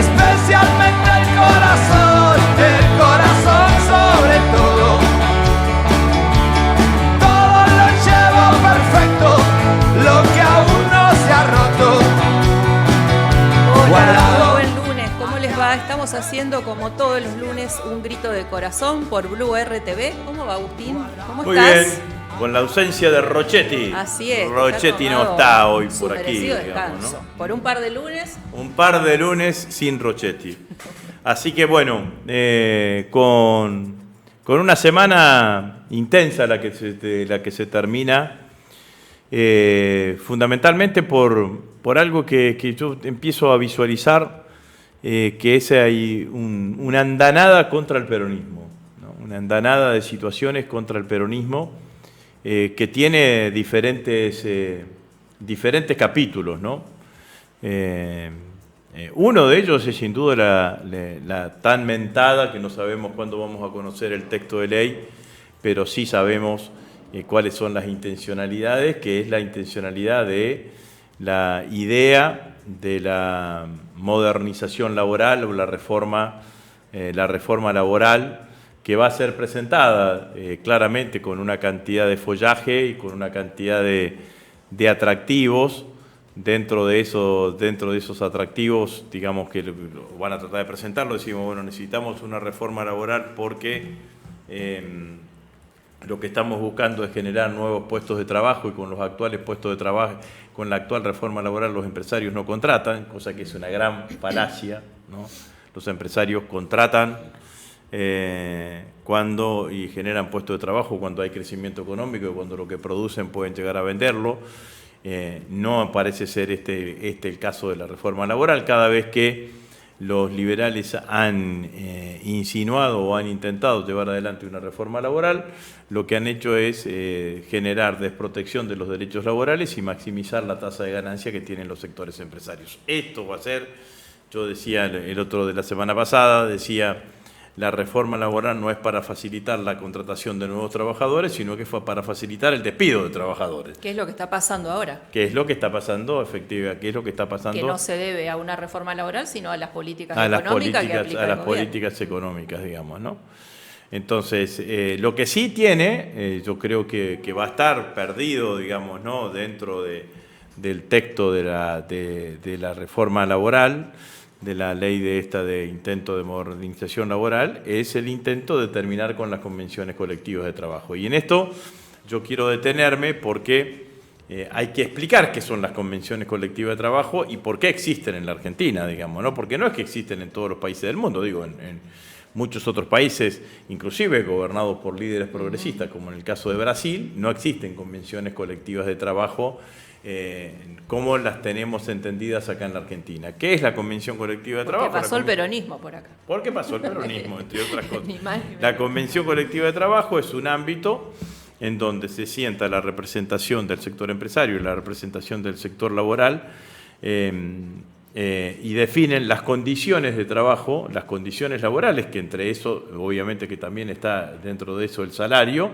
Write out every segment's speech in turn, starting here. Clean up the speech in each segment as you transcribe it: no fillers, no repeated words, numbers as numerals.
especialmente el corazón sobre todo. Todo lo llevo perfecto, lo que aún no se ha roto. Hola, buen lunes, ¿cómo les va? Estamos haciendo como todos los lunes un grito de corazón por Blue RTV. ¿Cómo va, Agustín? ¿Cómo Muy estás? bien, con la ausencia de Rochetti. Así es. Rochetti no está hoy por aquí, digamos, descanso. ¿no? Por un par de lunes. Un par de lunes sin Rochetti. Así que bueno, con una semana intensa la que se termina, fundamentalmente por algo que yo empiezo a visualizar, que es ahí una andanada contra el peronismo, ¿no? Una andanada de situaciones contra el peronismo que tiene diferentes capítulos, ¿no? Uno de ellos es sin duda la tan mentada, que no sabemos cuándo vamos a conocer el texto de ley, pero sí sabemos cuáles son las intencionalidades, que es la intencionalidad de la idea de la modernización laboral o la reforma laboral, que va a ser presentada claramente con una cantidad de follaje y con una cantidad de atractivos. Dentro de esos atractivos, digamos que van a tratar de presentarlo, decimos, bueno, necesitamos una reforma laboral porque lo que estamos buscando es generar nuevos puestos de trabajo, y con los actuales puestos de trabajo, con la actual reforma laboral, los empresarios no contratan, cosa que es una gran falacia, ¿no? Los empresarios contratan cuando y generan puestos de trabajo cuando hay crecimiento económico y cuando lo que producen pueden llegar a venderlo. No parece ser este el caso de la reforma laboral. Cada vez que los liberales han insinuado o han intentado llevar adelante una reforma laboral, lo que han hecho es generar desprotección de los derechos laborales y maximizar la tasa de ganancia que tienen los sectores empresarios. Esto va a ser, yo decía el otro de la semana pasada, decía, la reforma laboral no es para facilitar la contratación de nuevos trabajadores, sino que fue para facilitar el despido de trabajadores. ¿Qué es lo que está pasando ahora? ¿Qué es lo que está pasando, efectivamente? ¿Qué es lo que está pasando? Que no se debe a una reforma laboral, sino a las políticas económicas que aplica a las el gobierno. políticas económicas, digamos, ¿no? Entonces, lo que sí tiene, yo creo que va a estar perdido, digamos, ¿no?, dentro del texto de la reforma laboral, de la ley de intento de modernización laboral, es el intento de terminar con las convenciones colectivas de trabajo. Y en esto yo quiero detenerme porque hay que explicar qué son las convenciones colectivas de trabajo y por qué existen en la Argentina, digamos, ¿no? Porque no es que existen en todos los países del mundo, digo, en muchos otros países, inclusive gobernados por líderes progresistas, como en el caso de Brasil, no existen convenciones colectivas de trabajo como las tenemos entendidas acá en la Argentina. ¿Qué es la Convención Colectiva de Trabajo? Porque pasó el peronismo por acá. Porque pasó el peronismo, entre otras cosas. Ni más. La Convención Colectiva de Trabajo es un ámbito en donde se sienta la representación del sector empresario y la representación del sector laboral y definen las condiciones de trabajo, las condiciones laborales, que entre eso, obviamente que también está dentro de eso el salario,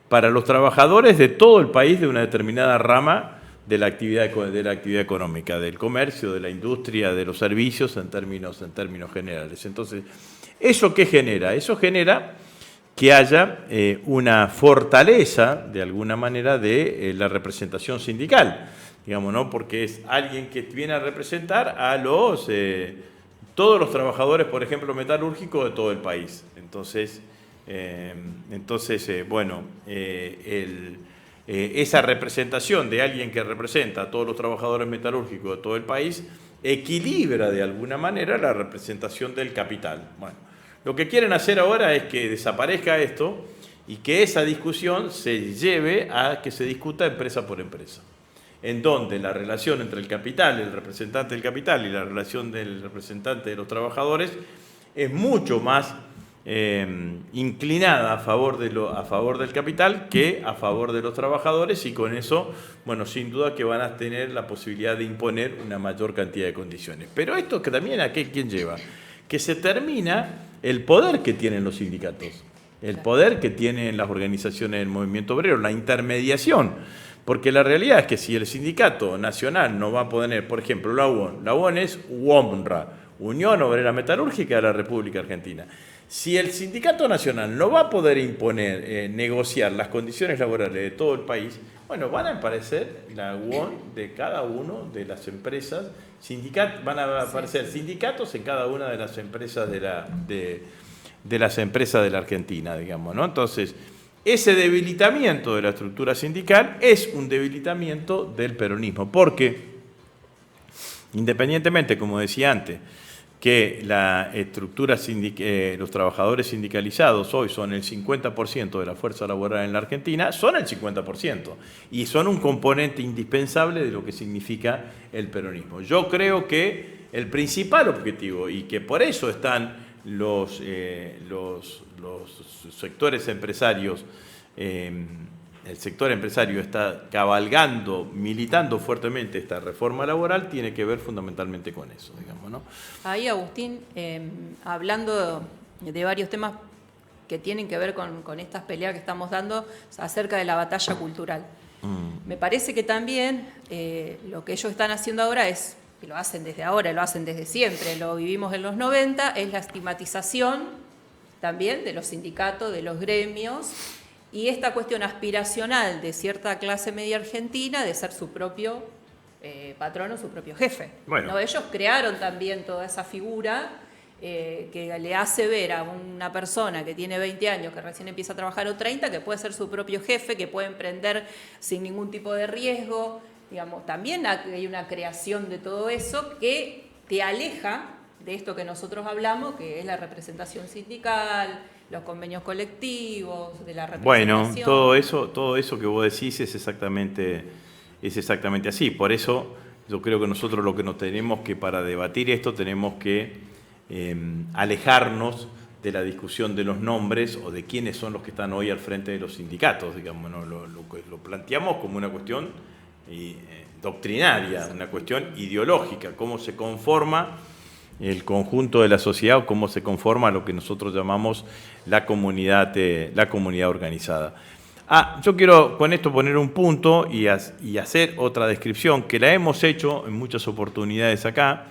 para los trabajadores de todo el país de una determinada rama de la actividad económica, del comercio, de la industria, de los servicios en términos generales. Entonces, ¿eso qué genera? Eso genera que haya una fortaleza, de alguna manera, de la representación sindical, digamos, ¿no? Porque es alguien que viene a representar a todos los trabajadores, por ejemplo, metalúrgicos de todo el país. Entonces, esa representación de alguien que representa a todos los trabajadores metalúrgicos de todo el país equilibra de alguna manera la representación del capital. Bueno, lo que quieren hacer ahora es que desaparezca esto y que esa discusión se lleve a que se discuta empresa por empresa, en donde la relación entre el capital, el representante del capital, y la relación del representante de los trabajadores es mucho más inclinada a favor del capital que a favor de los trabajadores, y con eso, bueno, sin duda que van a tener la posibilidad de imponer una mayor cantidad de condiciones. Pero esto que también ¿a quién lleva? Que se termina el poder que tienen los sindicatos, el poder que tienen las organizaciones del movimiento obrero, la intermediación. Porque la realidad es que si el sindicato nacional no va a poner, por ejemplo, la UON es UOMRA, Unión Obrera Metalúrgica de la República Argentina. Si el Sindicato Nacional no va a poder imponer, negociar las condiciones laborales de todo el país, bueno, van a aparecer la UON de cada una de las empresas, van a aparecer sindicatos en cada una de las empresas de las empresas de la Argentina, digamos, ¿no? Entonces, ese debilitamiento de la estructura sindical es un debilitamiento del peronismo, porque independientemente, como decía antes, que la estructura los trabajadores sindicalizados hoy son el 50% de la fuerza laboral en la Argentina, son el 50% y son un componente indispensable de lo que significa el peronismo. Yo creo que el principal objetivo, y que por eso están los sectores empresarios, el sector empresario está cabalgando, militando fuertemente esta reforma laboral, tiene que ver fundamentalmente con eso, digamos, ¿no? Ahí, Agustín, hablando de varios temas que tienen que ver con estas peleas que estamos dando acerca de la batalla cultural. Me parece que también lo que ellos están haciendo ahora es, que lo hacen desde ahora, lo hacen desde siempre, lo vivimos en los 90, es la estigmatización también de los sindicatos, de los gremios, y esta cuestión aspiracional de cierta clase media argentina de ser su propio patrono, su propio jefe. Bueno. ¿No? Ellos crearon también toda esa figura que le hace ver a una persona que tiene 20 años, que recién empieza a trabajar, o 30, que puede ser su propio jefe, que puede emprender sin ningún tipo de riesgo. Digamos, también hay una creación de todo eso que te aleja de esto que nosotros hablamos, que es la representación sindical, los convenios colectivos, de la representación. Bueno, todo eso que vos decís es exactamente así. Por eso yo creo que nosotros lo que nos tenemos que, para debatir esto, tenemos que alejarnos de la discusión de los nombres o de quiénes son los que están hoy al frente de los sindicatos, digamos, ¿no? Lo planteamos como una cuestión doctrinaria, una cuestión ideológica, cómo se conforma el conjunto de la sociedad o cómo se conforma lo que nosotros llamamos la comunidad organizada. Yo quiero con esto poner un punto y hacer otra descripción que la hemos hecho en muchas oportunidades acá,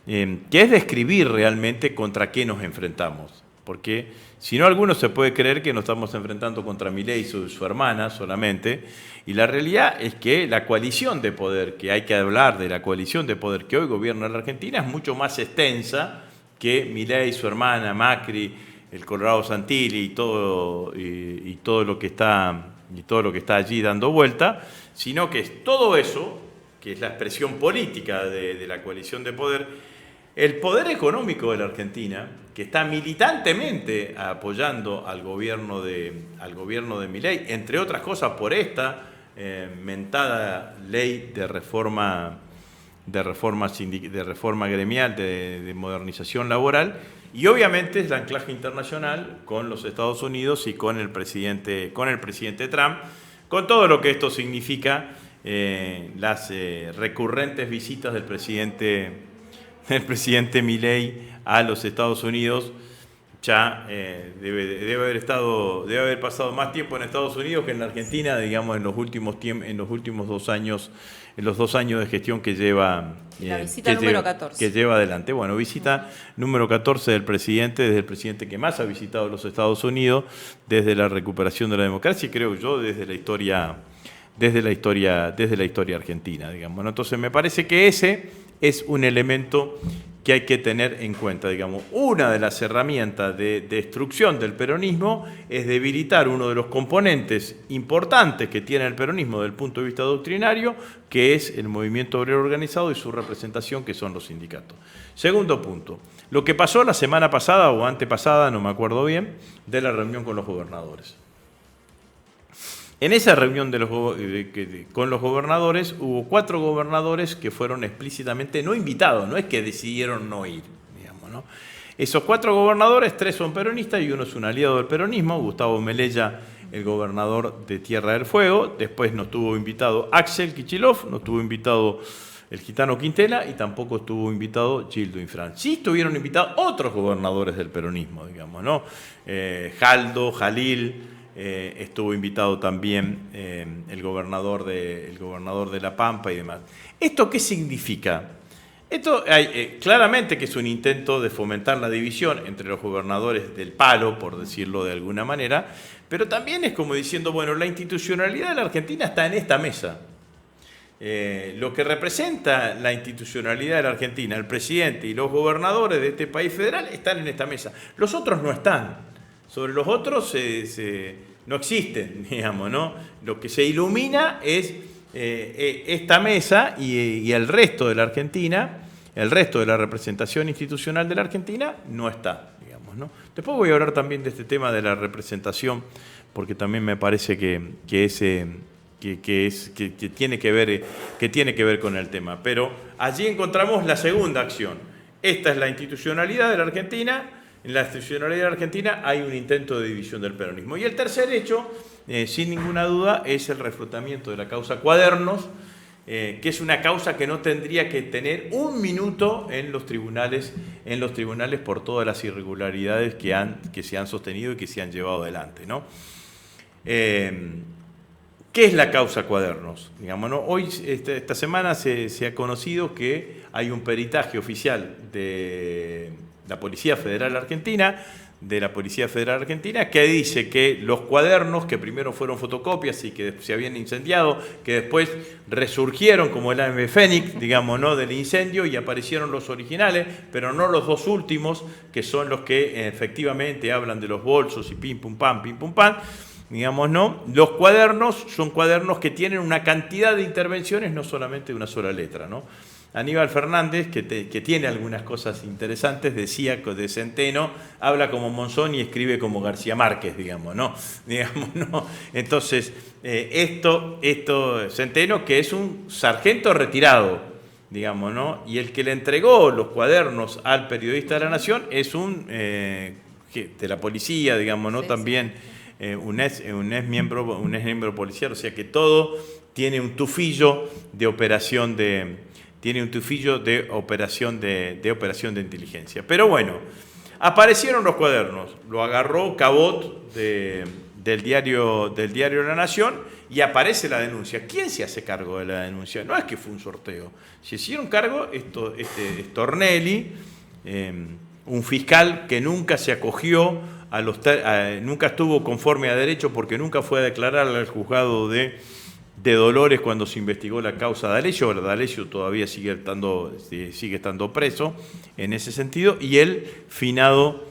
que es describir realmente contra qué nos enfrentamos. Porque si no, alguno se puede creer que nos estamos enfrentando contra Milei y su hermana solamente, y la realidad es que la coalición de poder, que hay que hablar de la coalición de poder que hoy gobierna la Argentina, es mucho más extensa que Milei, su hermana, Macri, el Colorado Santilli y todo lo que está allí dando vuelta, sino que es todo eso, que es la expresión política de la coalición de poder, el poder económico de la Argentina, que está militantemente apoyando al gobierno de Milei, entre otras cosas por esta mentada ley de reforma gremial, de modernización laboral, y obviamente es el anclaje internacional con los Estados Unidos y con el presidente Trump, con todo lo que esto significa, las recurrentes visitas del presidente Milei a los Estados Unidos. Ya debe haber pasado más tiempo en Estados Unidos que en la Argentina, digamos, en los últimos 2 años, en los 2 años de gestión que lleva. La visita número 14. Que lleva adelante. Bueno, visita número 14 del presidente, desde el presidente que más ha visitado los Estados Unidos, desde la recuperación de la democracia, y creo yo, desde la historia argentina, digamos, ¿no? Entonces me parece que ese es un elemento que hay que tener en cuenta, digamos. Una de las herramientas de destrucción del peronismo es debilitar uno de los componentes importantes que tiene el peronismo desde el punto de vista doctrinario, que es el movimiento obrero organizado y su representación, que son los sindicatos. Segundo punto, lo que pasó la semana pasada o antepasada, no me acuerdo bien, de la reunión con los gobernadores. En esa reunión con los gobernadores hubo 4 gobernadores que fueron explícitamente no invitados, no es que decidieron no ir, digamos, ¿no? Esos 4 gobernadores, 3 son peronistas y uno es un aliado del peronismo, Gustavo Melella, el gobernador de Tierra del Fuego. Después no estuvo invitado Axel Kicillof, no estuvo invitado el gitano Quintela y tampoco estuvo invitado Gildo Infran. Sí estuvieron invitados otros gobernadores del peronismo, digamos, ¿no? Jaldo, Jalil. Estuvo invitado también el gobernador de La Pampa y demás. ¿Esto qué significa? Esto hay, claramente que es un intento de fomentar la división entre los gobernadores del palo, por decirlo de alguna manera, pero también es como diciendo, bueno, la institucionalidad de la Argentina está en esta mesa. Lo que representa la institucionalidad de la Argentina, el presidente y los gobernadores de este país federal están en esta mesa. Los otros no están. Sobre los otros no existen, digamos, ¿no? Lo que se ilumina es esta mesa y el resto de la Argentina, el resto de la representación institucional de la Argentina no está, digamos, ¿no? Después voy a hablar también de este tema de la representación, porque también me parece que tiene que ver con el tema. Pero allí encontramos la segunda acción. Esta es la institucionalidad de la Argentina. En la institucionalidad de la Argentina hay un intento de división del peronismo. Y el tercer hecho, sin ninguna duda, es el reflotamiento de la causa Cuadernos, que es una causa que no tendría que tener un minuto en los tribunales por todas las irregularidades que se han sostenido y que se han llevado adelante, ¿no? ¿Qué es la causa Cuadernos? Digamos, ¿no? Hoy, esta semana, se ha conocido que hay un peritaje oficial de la Policía Federal Argentina, que dice que los cuadernos, que primero fueron fotocopias y que se habían incendiado, que después resurgieron como el ave fénix, digamos, ¿no?, del incendio, y aparecieron los originales, pero no los dos últimos, que son los que efectivamente hablan de los bolsos y pim pum pam, digamos, ¿no? Los cuadernos son cuadernos que tienen una cantidad de intervenciones, no solamente de una sola letra, ¿no? Aníbal Fernández, que tiene algunas cosas interesantes, decía de Centeno, habla como Monzón y escribe como García Márquez, digamos, ¿no? Entonces, Centeno, que es un sargento retirado, digamos, ¿no? Y el que le entregó los cuadernos al periodista de La Nación es de la policía, digamos, ¿no? Sí, también un ex miembro policial, o sea que todo tiene un tufillo de operación de inteligencia. Pero bueno, aparecieron los cuadernos, lo agarró Cabot del diario La Nación y aparece la denuncia. ¿Quién se hace cargo de la denuncia? No es que fue un sorteo. Se hicieron cargo Stornelli, un fiscal que nunca se acogió nunca estuvo conforme a derecho porque nunca fue a declarar al juzgado de Dolores cuando se investigó la causa de D'Alessio. D'Alessio todavía sigue estando preso en ese sentido, y el finado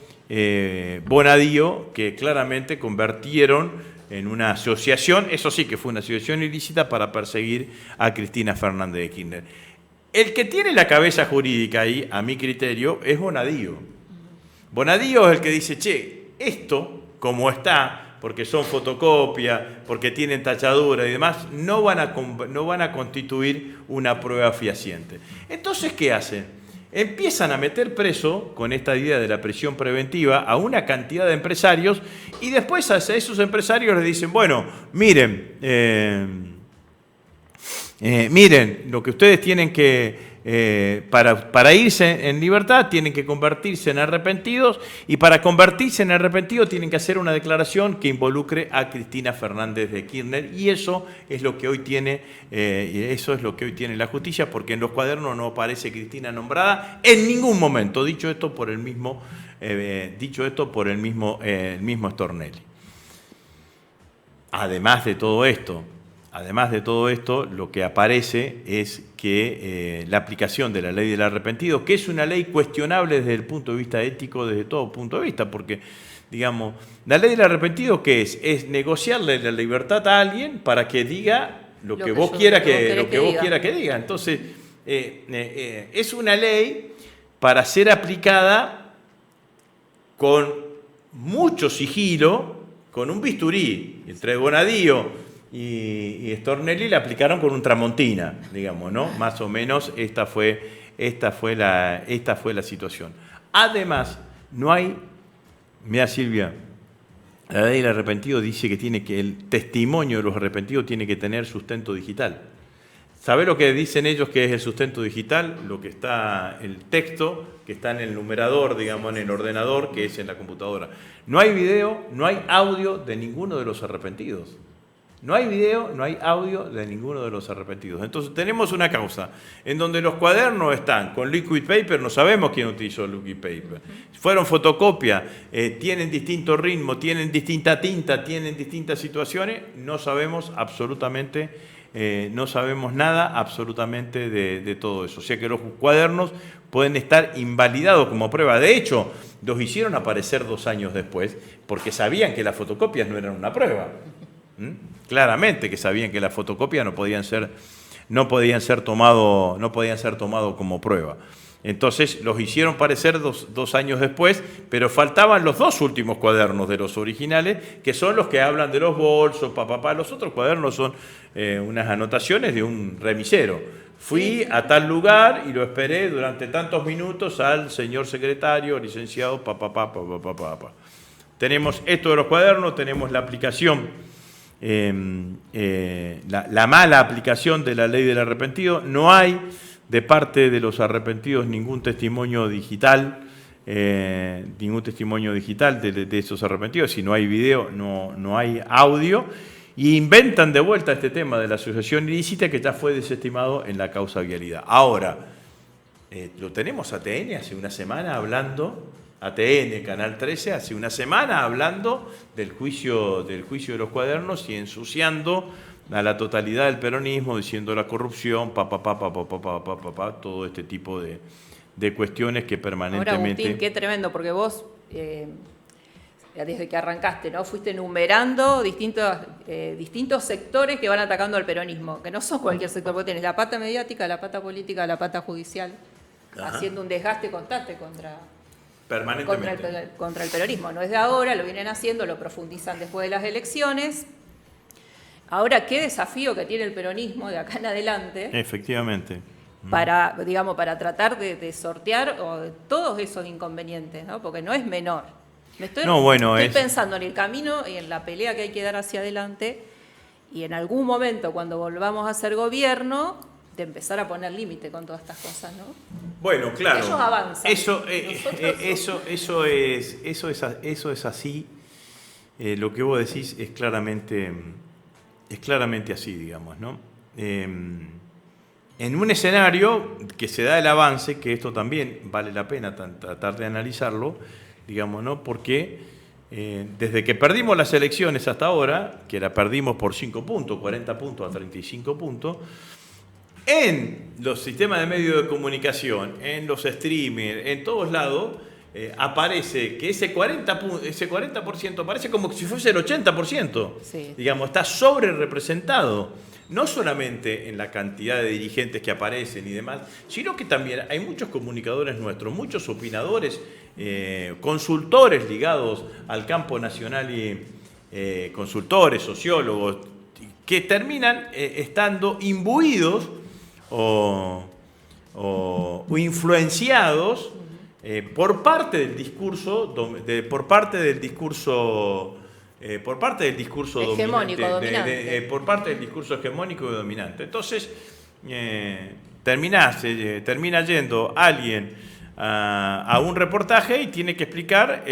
Bonadío, que claramente convirtieron en una asociación, eso sí que fue una asociación ilícita para perseguir a Cristina Fernández de Kirchner. El que tiene la cabeza jurídica ahí, a mi criterio, es Bonadío. Bonadío es el que dice, che, esto como está, porque son fotocopias, porque tienen tachadura y demás, no van a constituir una prueba fehaciente. Entonces, ¿qué hacen? Empiezan a meter preso, con esta idea de la prisión preventiva, a una cantidad de empresarios, y después a esos empresarios les dicen, bueno, miren, lo que ustedes tienen que... para irse en libertad tienen que convertirse en arrepentidos, y para convertirse en arrepentidos tienen que hacer una declaración que involucre a Cristina Fernández de Kirchner, y eso es lo que hoy tiene la justicia, porque en los cuadernos no aparece Cristina nombrada en ningún momento, dicho esto por el mismo Stornelli. Además de todo esto, lo que aparece es que la aplicación de la ley del arrepentido, que es una ley cuestionable desde el punto de vista ético, desde todo punto de vista, porque, digamos, la ley del arrepentido, ¿qué es? Es negociarle la libertad a alguien para que diga lo que vos quieras que diga. Entonces, es una ley para ser aplicada con mucho sigilo, con un bisturí. Entre Bonadío y Stornelli la aplicaron con un Tramontina, digamos, ¿no? Más o menos esta fue la situación. Además, no hay... Mira, Silvia, la ley del arrepentido dice que el testimonio de los arrepentidos tiene que tener sustento digital. ¿Sabés lo que dicen ellos que es el sustento digital? Lo que está, el texto que está en el numerador, digamos, en el ordenador, que es en la computadora. No hay video, no hay audio de ninguno de los arrepentidos. No hay video, no hay audio de ninguno de los arrepentidos. Entonces tenemos una causa en donde los cuadernos están con liquid paper, no sabemos quién utilizó liquid paper. Fueron fotocopia, tienen distinto ritmo, tienen distinta tinta, tienen distintas situaciones, no sabemos absolutamente. No sabemos nada absolutamente de todo eso. O sea que los cuadernos pueden estar invalidados como prueba. De hecho, los hicieron aparecer 2 años después porque sabían que las fotocopias no eran una prueba. Claramente que sabían que las fotocopias no podían ser tomado como prueba. Entonces los hicieron parecer 2 años después, pero faltaban los 2 últimos cuadernos de los originales, que son los que hablan de los bolsos, Los otros cuadernos son unas anotaciones de un remisero. Fui a tal lugar y lo esperé durante tantos minutos al señor secretario, licenciado, Tenemos esto de los cuadernos, tenemos la aplicación, la mala aplicación de la ley del arrepentido. No hay de parte de los arrepentidos ningún testimonio digital de esos arrepentidos. Si no hay video, no hay audio. Y inventan de vuelta este tema de la asociación ilícita que ya fue desestimado en la causa vialidad. Ahora, lo tenemos a ATN hace una semana hablando, ATN, Canal 13, hace una semana hablando del juicio de los cuadernos y ensuciando a la totalidad del peronismo, diciendo la corrupción, todo este tipo de cuestiones que permanentemente... Ahora, Agustín, qué tremendo, porque vos, desde que arrancaste, ¿no? Fuiste enumerando distintos sectores que van atacando al peronismo, que no son cualquier sector, porque tenés la pata mediática, la pata política, la pata judicial, haciendo un desgaste constante contra el peronismo. No es de ahora, lo vienen haciendo, lo profundizan después de las elecciones. Ahora, qué desafío que tiene el peronismo de acá en adelante. Efectivamente. Para tratar de sortear todos esos inconvenientes, ¿no? Porque no es menor. Estoy pensando en el camino y en la pelea que hay que dar hacia adelante, y en algún momento, cuando volvamos a ser gobierno, de empezar a poner límite con todas estas cosas, ¿no? Bueno, claro. Ellos avanzan. Eso es así. Lo que vos decís es claramente así, digamos, ¿no? En un escenario que se da el avance, que esto también vale la pena tratar de analizarlo, digamos, ¿no? Porque desde que perdimos las elecciones hasta ahora, que la perdimos por 5 puntos, 40 puntos a 35 puntos, en los sistemas de medios de comunicación, en los streamers, en todos lados, aparece que ese 40% aparece como si fuese el 80%. Sí. Digamos, está sobre representado. No solamente en la cantidad de dirigentes que aparecen y demás, sino que también hay muchos comunicadores nuestros, muchos opinadores, consultores ligados al campo nacional y consultores, sociólogos, que terminan estando imbuidos o influenciados por parte del discurso hegemónico, dominante. Por parte del discurso hegemónico y dominante. Entonces, termina yendo alguien a un reportaje y tiene que explicar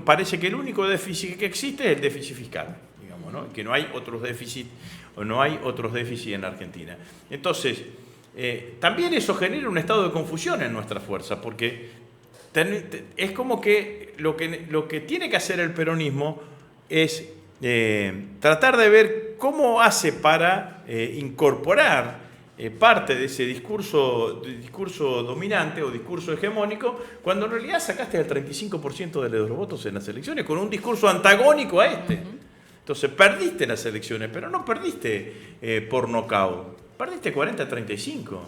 parece que el único déficit que existe es el déficit fiscal, digamos, ¿no? Que no hay otros déficits en Argentina. Entonces, también eso genera un estado de confusión en nuestra fuerza, porque es como que lo que tiene que hacer el peronismo es tratar de ver cómo hace para incorporar parte de ese discurso dominante o discurso hegemónico, cuando en realidad sacaste el 35% de los votos en las elecciones con un discurso antagónico a este. Entonces perdiste las elecciones, pero no perdiste por nocaut, perdiste 40-35.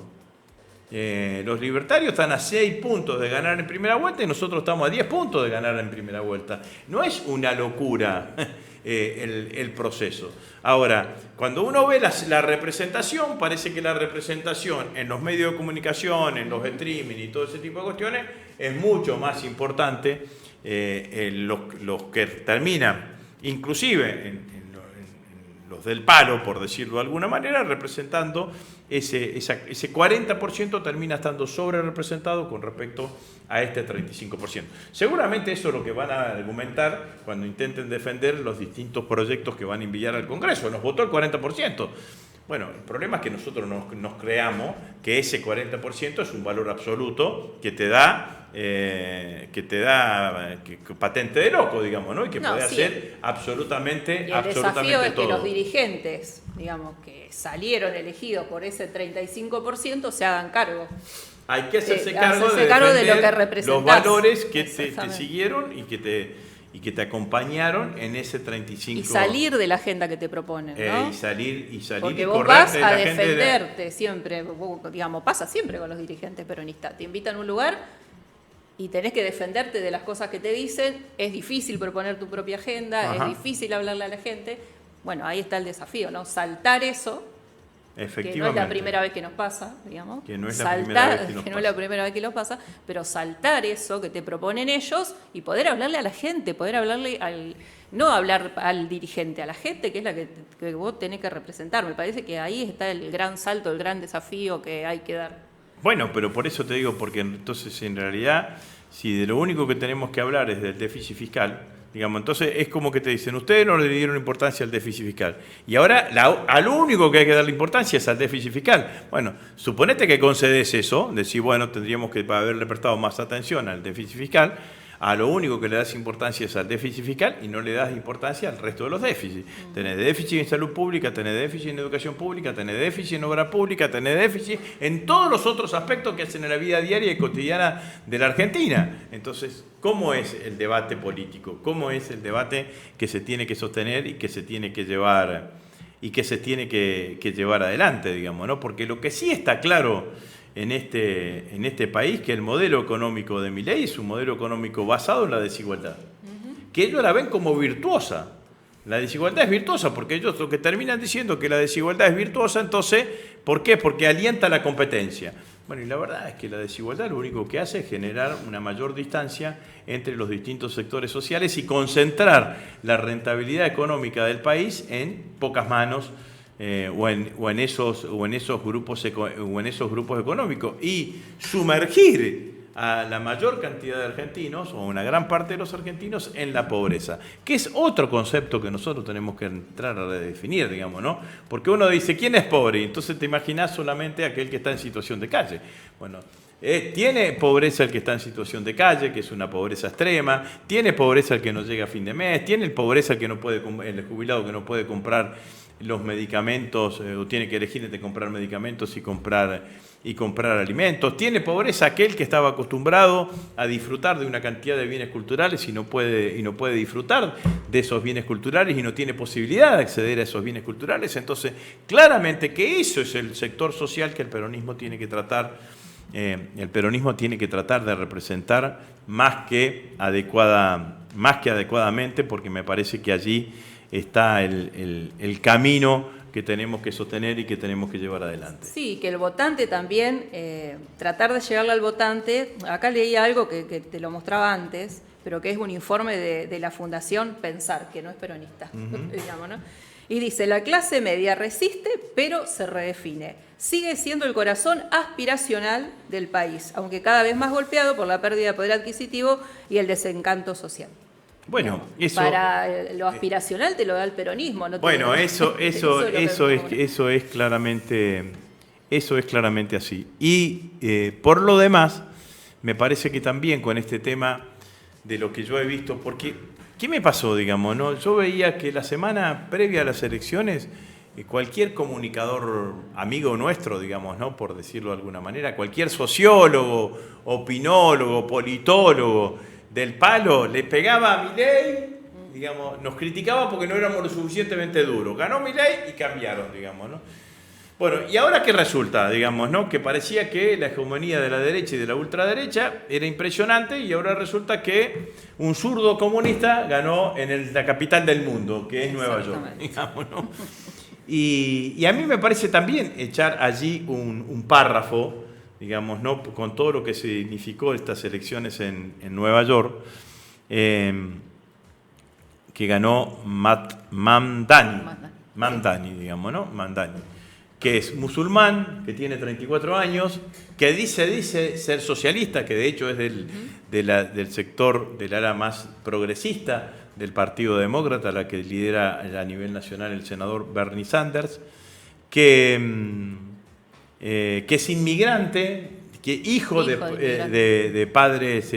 Los libertarios están a 6 puntos de ganar en primera vuelta y nosotros estamos a 10 puntos de ganar en primera vuelta. No es una locura el proceso. Ahora, cuando uno ve la representación, parece que la representación en los medios de comunicación, en los streaming y todo ese tipo de cuestiones, es mucho más importante los que terminan, inclusive en los del palo, por decirlo de alguna manera, representando ese 40% termina estando sobre representado con respecto a este 35%. Seguramente eso es lo que van a argumentar cuando intenten defender los distintos proyectos que van a enviar al Congreso. Nos votó el 40%. Bueno, el problema es que nosotros nos creamos que ese 40% es un valor absoluto que te da patente de loco, digamos, ¿no? Y que puede hacer absolutamente, y el desafío es todo. Que los dirigentes, digamos, que salieron elegidos por ese 35% se hagan cargo. Hay que hacerse cargo de lo que representás. los valores que te siguieron y que te acompañaron en ese 35%. Y salir de la agenda que te proponen, ¿no? Y salir porque y vos correr vas de la a agenda defenderte siempre, digamos, pasa siempre con los dirigentes peronistas. Te invitan a un lugar y tenés que defenderte de las cosas que te dicen. Es difícil proponer tu propia agenda, Ajá. es difícil hablarle a la gente. Bueno, ahí está el desafío, ¿no? Saltar eso. Que no es la primera vez que nos pasa, digamos. Que no es la primera vez que nos no pasa. es la primera vez que nos pasa, pero saltar eso que te proponen ellos y poder hablarle a la gente, poder hablarle no hablar al dirigente, a la gente que es la que vos tenés que representar. Me parece que ahí está el gran salto, el gran desafío que hay que dar. Bueno, pero por eso te digo, porque entonces en realidad, si de lo único que tenemos que hablar es del déficit fiscal, digamos, entonces es como que te dicen, ustedes no le dieron importancia al déficit fiscal. Y ahora a lo único que hay que darle importancia es al déficit fiscal. Bueno, suponete que concedes eso, decir, bueno, tendríamos que haberle prestado más atención al déficit fiscal. A lo único que le das importancia es al déficit fiscal y no le das importancia al resto de los déficits. Tenés déficit en salud pública, tenés déficit en educación pública, tenés déficit en obra pública, tenés déficit en todos los otros aspectos que hacen en la vida diaria y cotidiana de la Argentina. Entonces, ¿cómo es el debate político? ¿Cómo es el debate que se tiene que sostener y que se tiene que llevar adelante, digamos, ¿no? Porque lo que sí está claro en este país, que el modelo económico de Milei es un modelo económico basado en la desigualdad, que ellos la ven como virtuosa. La desigualdad es virtuosa, porque ellos lo que terminan diciendo que la desigualdad es virtuosa, entonces, ¿por qué? Porque alienta la competencia. Bueno, y la verdad es que la desigualdad lo único que hace es generar una mayor distancia entre los distintos sectores sociales y concentrar la rentabilidad económica del país en pocas manos, o en esos grupos económicos, y sumergir a la mayor cantidad de argentinos o una gran parte de los argentinos en la pobreza, que es otro concepto que nosotros tenemos que entrar a redefinir, digamos, ¿no? Porque uno dice, ¿quién es pobre? Y entonces te imaginas solamente aquel que está en situación de calle. Bueno, tiene pobreza el que está en situación de calle, que es una pobreza extrema, tiene pobreza el que no llega a fin de mes, tiene pobreza el jubilado que no puede comprar los medicamentos, o tiene que elegir entre comprar medicamentos y comprar alimentos. Tiene pobreza aquel que estaba acostumbrado a disfrutar de una cantidad de bienes culturales y no puede disfrutar de esos bienes culturales y no tiene posibilidad de acceder a esos bienes culturales. Entonces, claramente que eso es el sector social que el peronismo tiene que tratar de representar más que adecuadamente, porque me parece que allí está el camino que tenemos que sostener y que tenemos que llevar adelante. Sí, que el votante también, tratar de llegarle al votante. Acá leía algo que te lo mostraba antes, pero que es un informe de la Fundación Pensar, que no es peronista, digamos, ¿no? Y dice, la clase media resiste, pero se redefine. Sigue siendo el corazón aspiracional del país, aunque cada vez más golpeado por la pérdida de poder adquisitivo y el desencanto social. Bueno, eso, para lo aspiracional te lo da el peronismo. No bueno, eso es claramente así. Y por lo demás, me parece que también con este tema de lo que yo he visto, porque ¿qué me pasó, digamos, no? Yo veía que la semana previa a las elecciones, cualquier comunicador amigo nuestro, digamos, ¿no? Por decirlo de alguna manera, cualquier sociólogo, opinólogo, politólogo del palo, le pegaba a Milei, digamos, nos criticaba porque no éramos lo suficientemente duros. Ganó Milei y cambiaron, digamos, ¿no? Bueno, ¿y ahora qué resulta, digamos, no? Que parecía que la hegemonía de la derecha y de la ultraderecha era impresionante y ahora resulta que un zurdo comunista ganó en la capital del mundo, que es Nueva York, digamos, ¿no? Y a mí me parece también echar allí un párrafo, digamos, ¿no? Con todo lo que significó estas elecciones en Nueva York, que ganó Mamdani, Mamdani, digamos, ¿no? Mamdani, que es musulmán, que tiene 34 años, que dice ser socialista, que de hecho es del sector del ala más progresista del Partido Demócrata, la que lidera a nivel nacional el senador Bernie Sanders, que es inmigrante, que hijo de padres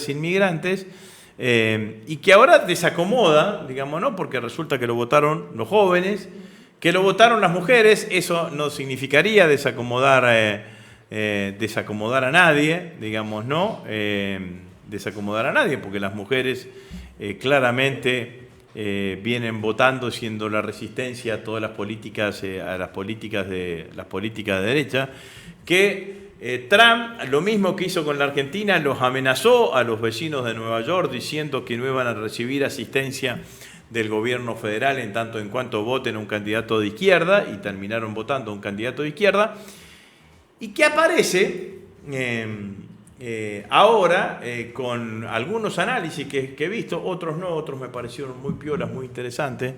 inmigrantes, y que ahora desacomoda, digamos, ¿no? Porque resulta que lo votaron los jóvenes, que lo votaron las mujeres. Eso no significaría desacomodar a nadie, digamos, ¿no? Desacomodar a nadie, porque las mujeres claramente vienen votando, siendo la resistencia a todas las políticas, las políticas de derecha, que Trump, lo mismo que hizo con la Argentina, los amenazó a los vecinos de Nueva York diciendo que no iban a recibir asistencia del gobierno federal en tanto en cuanto voten a un candidato de izquierda, y terminaron votando a un candidato de izquierda, y que aparece ahora con algunos análisis que he visto, otros no, otros me parecieron muy piolas, muy interesantes.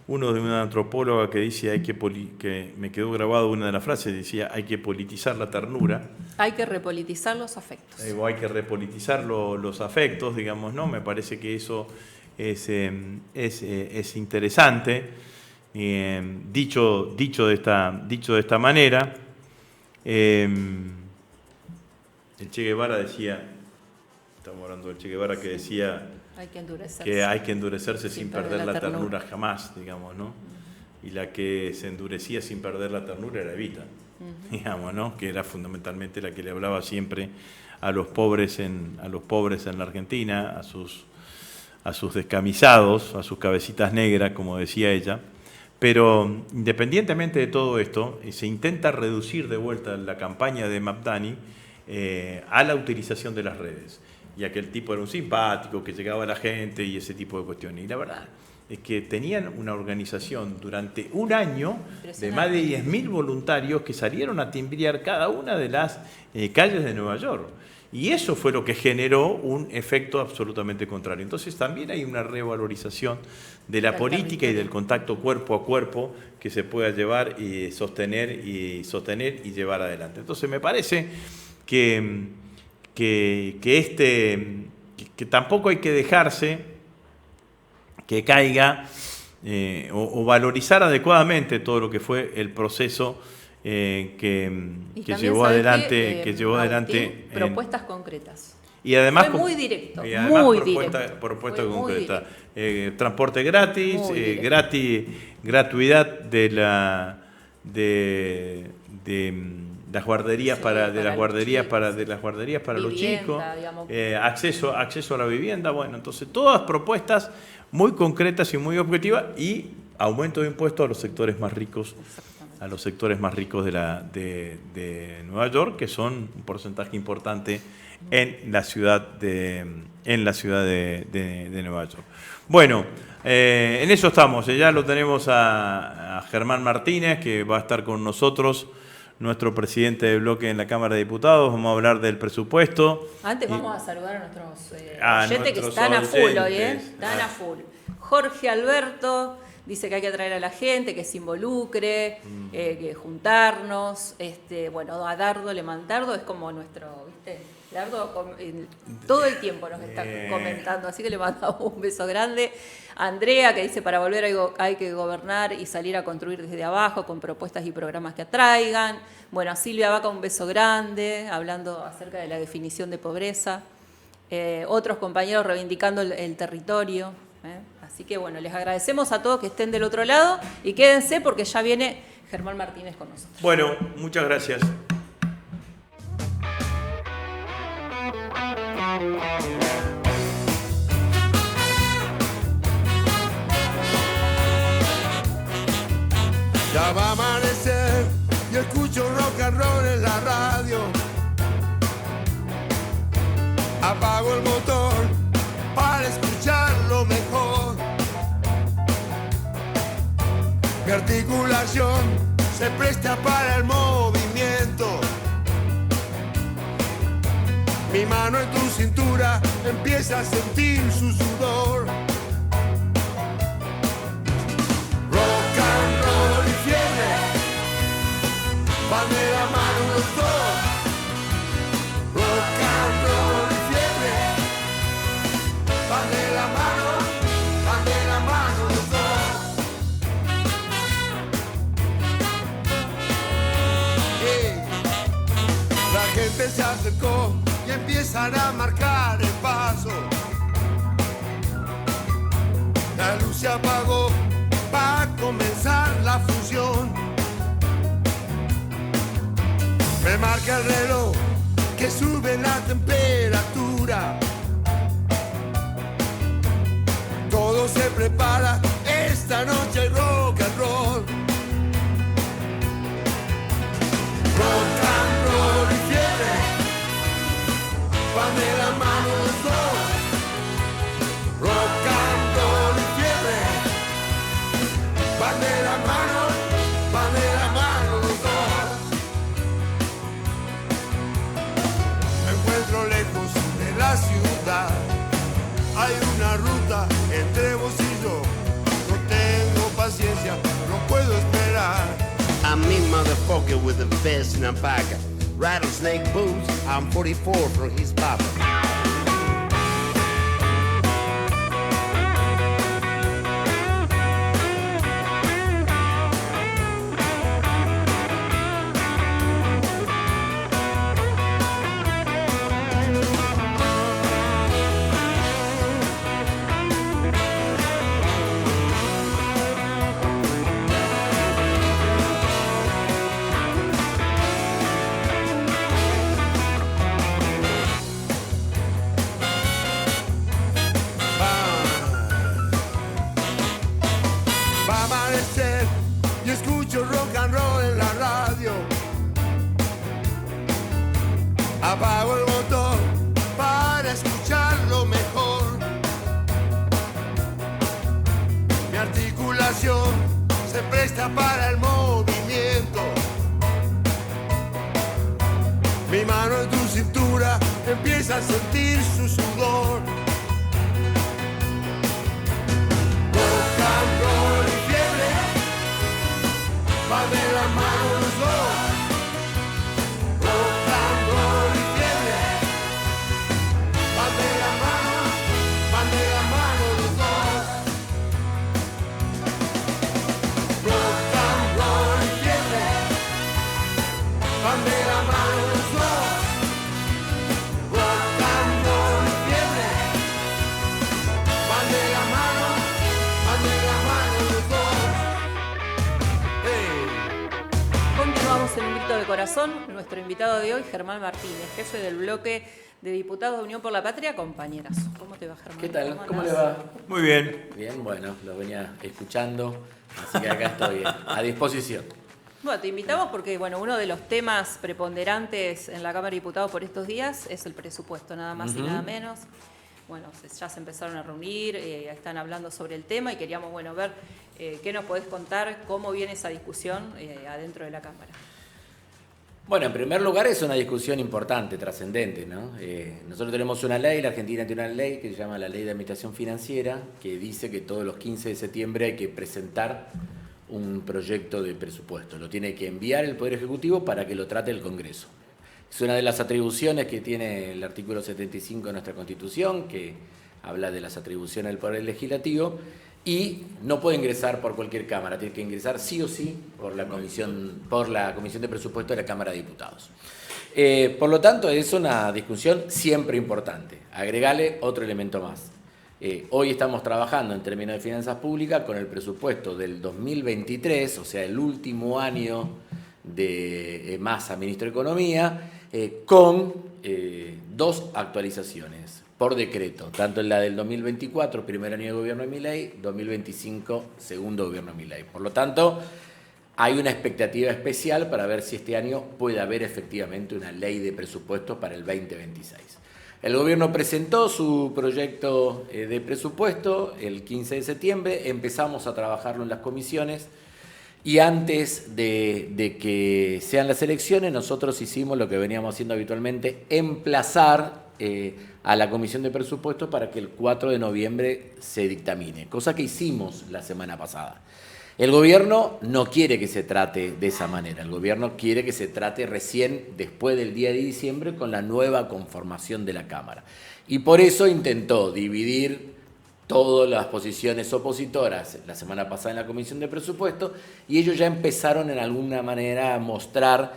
Uno de una antropóloga que dice, que me quedó grabado una de las frases, decía, hay que politizar la ternura. Hay que repolitizar los afectos. O hay que repolitizar los afectos, digamos, ¿no? Me parece que eso es interesante. Dicho de esta manera, el Che Guevara decía, estamos hablando del Che Guevara, que decía que hay que endurecerse sin perder la ternura jamás, digamos, ¿no? Y la que se endurecía sin perder la ternura era Evita, digamos, ¿no? Que era fundamentalmente la que le hablaba siempre a los pobres en la Argentina, a sus descamisados, a sus cabecitas negras, como decía ella. Pero independientemente de todo esto, se intenta reducir de vuelta la campaña de Mamdani a la utilización de las redes. Y aquel tipo era un simpático, que llegaba a la gente y ese tipo de cuestiones. Y la verdad es que tenían una organización durante un año de más de 10.000 voluntarios que salieron a timbrear cada una de las calles de Nueva York. Y eso fue lo que generó un efecto absolutamente contrario. Entonces también hay una revalorización de la política y del contacto cuerpo a cuerpo que se pueda llevar y sostener y llevar adelante. Entonces me parece que tampoco hay que dejarse que caiga o valorizar adecuadamente todo lo que fue el proceso que llevó adelante propuestas concretas. Y además fue muy directo, propuesta concreta. Transporte gratis, gratuidad de las guarderías para los chicos, acceso a la vivienda. Bueno, entonces todas propuestas muy concretas y muy objetivas, y aumento de impuestos a los sectores más ricos, de Nueva York, que son un porcentaje importante en la ciudad de Nueva York. Bueno, en eso estamos. Ya lo tenemos a Germán Martínez, que va a estar con nosotros, nuestro presidente de bloque en la Cámara de Diputados. Vamos a hablar del presupuesto. Antes vamos a saludar a nuestros oyentes que están a full hoy, están a full. Jorge Alberto dice que hay que atraer a la gente, que se involucre, que juntarnos. A Dardo Dardo es como nuestro, ¿viste? Dardo todo el tiempo nos está comentando, así que le mandamos un beso grande. Andrea, que dice, para volver hay que gobernar y salir a construir desde abajo con propuestas y programas que atraigan. Bueno, a Silvia Vaca un beso grande, hablando acerca de la definición de pobreza. Otros compañeros reivindicando el territorio. Así que bueno, les agradecemos a todos que estén del otro lado y quédense porque ya viene Germán Martínez con nosotros. Bueno, muchas gracias. Ya va a amanecer y escucho rock and roll en la radio. Apago el motor para escucharlo mejor. Mi articulación se presta para el movimiento. Mi mano en tu cintura empieza a sentir su sudor. gente se acercó y empiezan a marcar el paso. La luz se apagó, va a comenzar la función. Me marca el reloj que sube la temperatura. Todo se prepara, esta noche hay rock and roll. Rock and roll y fiebre, van de la mano los dos. Rock and roll y fiebre, van de la mano los dos. Me encuentro lejos de la ciudad, hay una ruta entre vos y yo. No tengo paciencia, no puedo esperar. I'm me motherfucker with a vest and a packer. Rattlesnake boots, I'm 44 from his papa. Va a amanecer y escucho rock and roll en la radio. Apago el motor para escucharlo mejor. Mi articulación se presta para el movimiento. Mi mano en tu cintura empieza a sentir su sudor. Rock and roll y fiebre, van de la mano los dos. Rock and roll y fiebre, van de la mano los dos. Rock and roll y fiebre, van de la mano los dos. Rock and roll y fiebre, van de la mano los dos. Hey. Continuamos en Un Grito de Corazón. Nuestro invitado de hoy, Germán Martínez, jefe del bloque de diputados de Unión por la Patria. Compañeras, ¿cómo te va, Germán? ¿Qué tal? ¿Cómo le andás? va? Muy bien. Bien, bueno, lo venía escuchando, así que acá estoy a disposición. Bueno, te invitamos porque uno de los temas preponderantes en la Cámara de Diputados por estos días es el presupuesto, nada más y nada menos. Bueno, ya se empezaron a reunir, están hablando sobre el tema y queríamos ver qué nos podés contar, cómo viene esa discusión adentro de la Cámara. Bueno, en primer lugar es una discusión importante, trascendente, ¿no? Nosotros tenemos una ley, la Argentina tiene una ley que se llama la Ley de Administración Financiera, que dice que todos los 15 de septiembre hay que presentar un proyecto de presupuesto. Lo tiene que enviar el Poder Ejecutivo para que lo trate el Congreso. Es una de las atribuciones que tiene el artículo 75 de nuestra Constitución, que habla de las atribuciones del Poder Legislativo, y no puede ingresar por cualquier Cámara, tiene que ingresar sí o sí por la Comisión de Presupuesto de la Cámara de Diputados. Por lo tanto, es una discusión siempre importante. Agregale otro elemento más. Hoy estamos trabajando en términos de finanzas públicas con el presupuesto del 2023, o sea, el último año de Massa, ministro de Economía, con dos actualizaciones por decreto, tanto en la del 2024, primer año de gobierno de Milei, 2025, segundo gobierno de Milei. Por lo tanto, hay una expectativa especial para ver si este año puede haber efectivamente una ley de presupuesto para el 2026. El gobierno presentó su proyecto de presupuesto el 15 de septiembre, empezamos a trabajarlo en las comisiones y antes de que sean las elecciones nosotros hicimos lo que veníamos haciendo habitualmente, emplazar a la Comisión de Presupuestos para que el 4 de noviembre se dictamine, cosa que hicimos la semana pasada. El gobierno no quiere que se trate de esa manera, el gobierno quiere que se trate recién después del día de diciembre con la nueva conformación de la Cámara. Y por eso intentó dividir todas las posiciones opositoras la semana pasada en la Comisión de Presupuestos y ellos ya empezaron en alguna manera a mostrar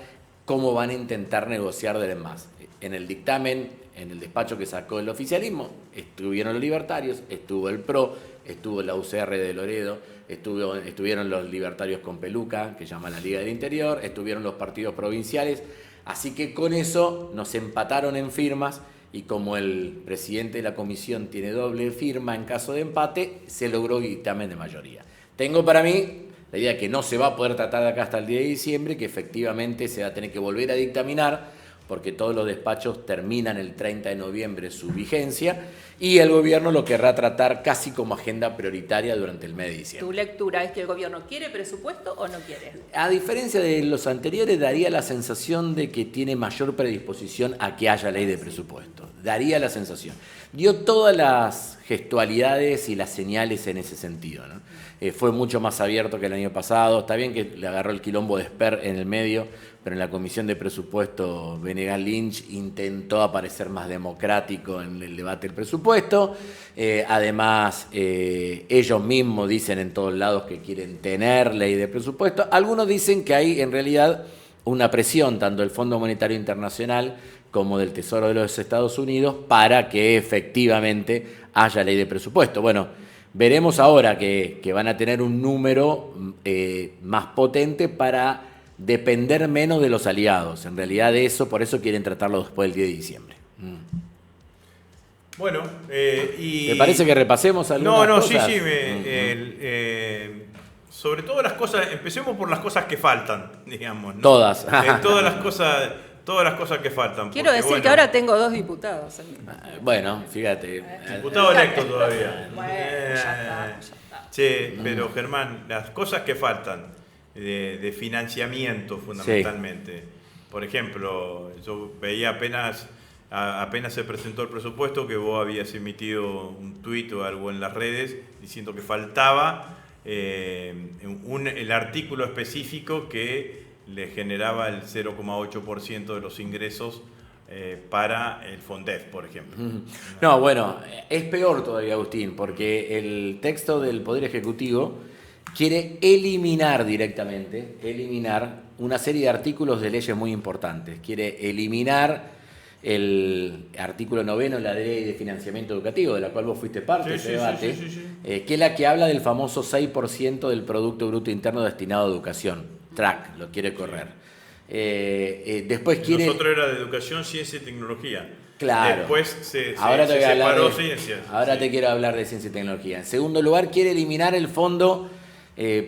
cómo van a intentar negociar de más. en el dictamen, en el despacho que sacó el oficialismo, estuvieron los libertarios, estuvo el PRO, estuvo la UCR de Loredo, estuvieron los libertarios con peluca, que llama la Liga del Interior, estuvieron los partidos provinciales, así que con eso nos empataron en firmas y como el presidente de la comisión tiene doble firma en caso de empate, se logró dictamen de mayoría. Tengo para mí la idea que no se va a poder tratar de acá hasta el 10 de diciembre, que efectivamente se va a tener que volver a dictaminar, porque todos los despachos terminan el 30 de noviembre su vigencia, y el gobierno lo querrá tratar casi como agenda prioritaria durante el mes de diciembre. ¿Tu lectura es que el gobierno quiere presupuesto o no quiere? A diferencia de los anteriores, daría la sensación de que tiene mayor predisposición a que haya ley de presupuesto. Daría la sensación. Dio todas las gestualidades y las señales en ese sentido, ¿no? Fue mucho más abierto que el año pasado. Está bien que le agarró el quilombo de Esper en el medio, pero en la comisión de presupuesto Benegal Lynch intentó aparecer más democrático en el debate del presupuesto. Además, ellos mismos dicen en todos lados que quieren tener ley de presupuesto. Algunos dicen que hay en realidad una presión tanto del Fondo Monetario Internacional como del Tesoro de los Estados Unidos para que efectivamente haya ley de presupuesto. Bueno, veremos ahora que van a tener un número más potente para depender menos de los aliados. En realidad de eso, por eso quieren tratarlo después del 10 de diciembre. Bueno, y... ¿Te parece que repasemos algunas cosas? Sí, sobre todo las cosas, empecemos por las cosas que faltan, digamos, ¿no? Todas. Todas las cosas que faltan. Quiero porque, decir que ahora tengo 2 diputados. Bueno, fíjate. Diputado electo todavía. Bueno, ya está. Sí, pero Germán, las cosas que faltan de financiamiento fundamentalmente. Sí. Por ejemplo, yo veía apenas se presentó el presupuesto que vos habías emitido un tuit o algo en las redes diciendo que faltaba el artículo específico que le generaba el 0,8% de los ingresos para el FONDEF, por ejemplo. No, bueno, es peor todavía, Agustín, porque el texto del Poder Ejecutivo quiere eliminar directamente, una serie de artículos de leyes muy importantes. Quiere eliminar el artículo 9 de la Ley de Financiamiento Educativo, de la cual vos fuiste parte de ese debate, que es la que habla del famoso 6% del Producto Bruto Interno destinado a educación. TRAC, lo quiere correr. Después quiere... Nosotros era de educación, ciencia y tecnología. Claro. Después se separó ciencias. Ahora te quiero hablar de ciencia y tecnología. En segundo lugar, quiere eliminar el fondo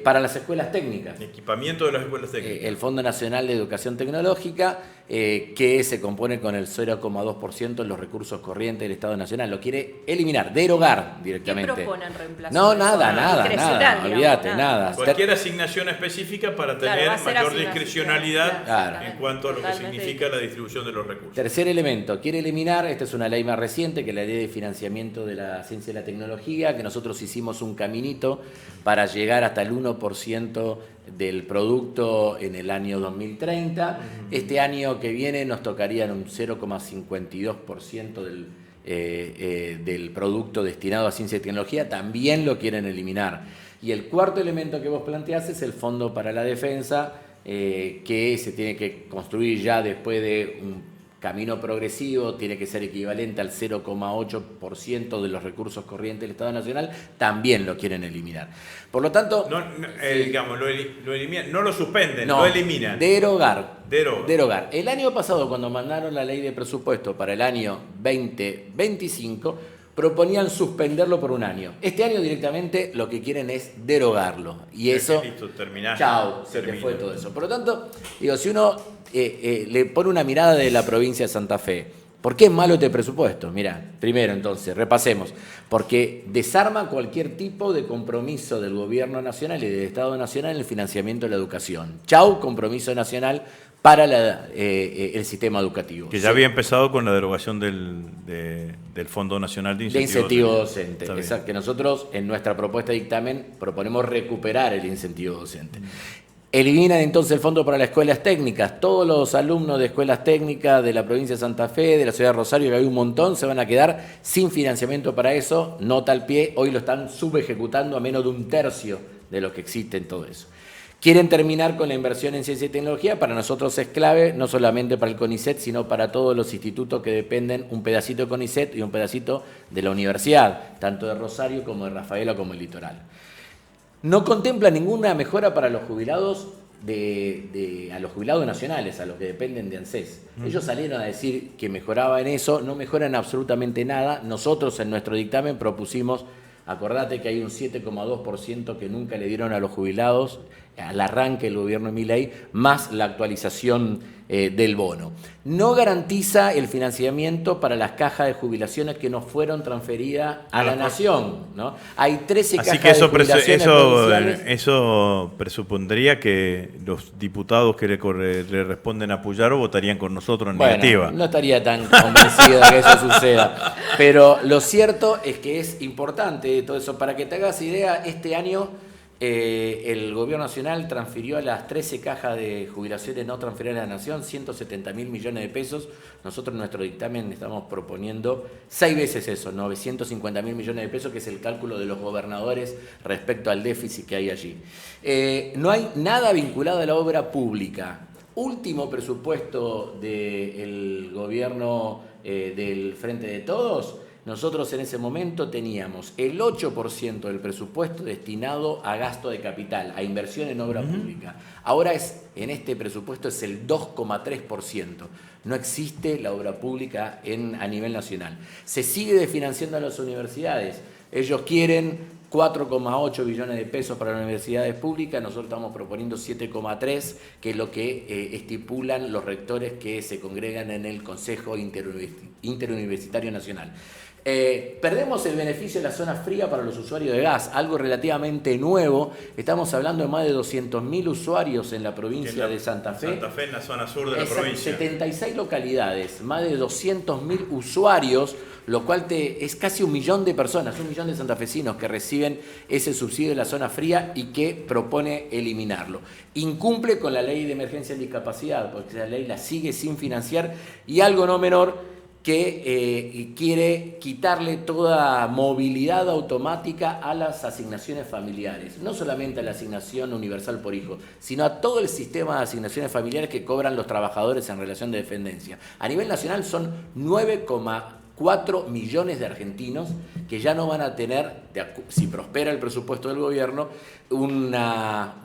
para las escuelas técnicas. Equipamiento de las escuelas técnicas. El Fondo Nacional de Educación Tecnológica, que se compone con el 0,2% de los recursos corrientes del Estado Nacional. Lo quiere eliminar, derogar directamente. ¿Qué proponen reemplazo? No, nada, olvídate, nada. Cualquier asignación específica para tener mayor discrecionalidad en cuanto a lo que significa la distribución de los recursos. Tercer elemento, quiere eliminar, esta es una ley más reciente, que es la Ley de Financiamiento de la Ciencia y la Tecnología, que nosotros hicimos un caminito para llegar hasta el 1% del producto en el año 2030. Este año que viene nos tocaría un 0,52% del producto destinado a ciencia y tecnología. También lo quieren eliminar. Y el cuarto elemento que vos planteás es el Fondo para la Defensa, que se tiene que construir ya después de un camino progresivo, tiene que ser equivalente al 0,8% de los recursos corrientes del Estado Nacional, también lo quieren eliminar. Por lo tanto... digamos, lo eliminan, no lo suspenden, lo eliminan. Derogar. El año pasado, cuando mandaron la ley de presupuesto para el año 2025, proponían suspenderlo por un año. Este año directamente lo que quieren es derogarlo. Y eso... Listo, chao, se te fue todo eso. Por lo tanto, digo, si uno le pone una mirada de la provincia de Santa Fe, ¿por qué es malo este presupuesto? Mira, primero entonces, repasemos. Porque desarma cualquier tipo de compromiso del gobierno nacional y del Estado Nacional en el financiamiento de la educación. Chau, compromiso nacional para el sistema educativo. Que ya había empezado con la derogación del Fondo Nacional de Incentivo Docente. Exacto, que nosotros en nuestra propuesta de dictamen proponemos recuperar el incentivo docente. Eliminan entonces el Fondo para las Escuelas Técnicas. Todos los alumnos de escuelas técnicas de la provincia de Santa Fe, de la ciudad de Rosario, que hay un montón, se van a quedar sin financiamiento para eso. Nota al pie, hoy lo están subejecutando a menos de un tercio de lo que existe en todo eso. Quieren terminar con la inversión en ciencia y tecnología. Para nosotros es clave, no solamente para el CONICET, sino para todos los institutos que dependen un pedacito de CONICET y un pedacito de la universidad, tanto de Rosario como de Rafaela como el Litoral. No contempla ninguna mejora para los jubilados a los jubilados nacionales, a los que dependen de ANSES. Ellos salieron a decir que mejoraba en eso, no mejoran absolutamente nada. Nosotros en nuestro dictamen propusimos, acordate que hay un 7,2% que nunca le dieron a los jubilados al arranque del gobierno de Milei, más la actualización del bono. No garantiza el financiamiento para las cajas de jubilaciones que nos fueron transferidas a la nación, ¿no? Hay 13 Así cajas que eso, de jubilaciones provinciales. eso presupondría que los diputados que le responden a Puyaro votarían con nosotros en negativa. No estaría tan convencido de que eso suceda. Pero lo cierto es que es importante todo eso. Para que te hagas idea, este año el gobierno nacional transfirió a las 13 cajas de jubilaciones no transferidas a la nación 170.000 millones de pesos. Nosotros en nuestro dictamen estamos proponiendo 6 veces eso, 950.000 millones de pesos, que es el cálculo de los gobernadores respecto al déficit que hay allí. No hay nada vinculado a la obra pública. Último presupuesto del gobierno del Frente de Todos. Nosotros en ese momento teníamos el 8% del presupuesto destinado a gasto de capital, a inversión en obra pública. Ahora en este presupuesto es el 2,3%. No existe la obra pública a nivel nacional. Se sigue desfinanciando a las universidades. Ellos quieren 4,8 billones de pesos para las universidades públicas, nosotros estamos proponiendo 7,3, que es lo que estipulan los rectores que se congregan en el Consejo Interuniversitario Nacional. Perdemos el beneficio de la zona fría para los usuarios de gas, algo relativamente nuevo. Estamos hablando de más de 200.000 usuarios en la provincia de Santa Fe. Santa Fe, en la zona sur de la provincia. 76 localidades, más de 200.000 usuarios, lo cual es casi 1 millón de personas, 1 millón de santafesinos que reciben ese subsidio de la zona fría y que propone eliminarlo. Incumple con la ley de emergencia en discapacidad, porque la ley la sigue sin financiar, y algo no menor, que quiere quitarle toda movilidad automática a las asignaciones familiares, no solamente a la asignación universal por hijo, sino a todo el sistema de asignaciones familiares que cobran los trabajadores en relación de dependencia. A nivel nacional son 9,4 millones de argentinos que ya no van a tener, si prospera el presupuesto del gobierno, una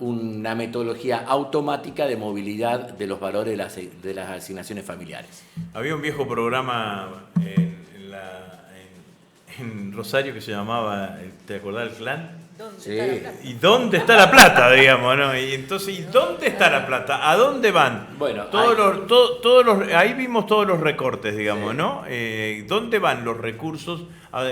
metodología automática de movilidad de los valores de las asignaciones familiares. Había un viejo programa en Rosario que se llamaba, ¿te acordás del Clan? ¿Dónde está la plata? ¿Y dónde está la plata, digamos, no? Y entonces, ¿y dónde está la plata? ¿A dónde van? Bueno, ahí vimos todos los recortes, digamos, ¿no? ¿Dónde van los recursos? ¿A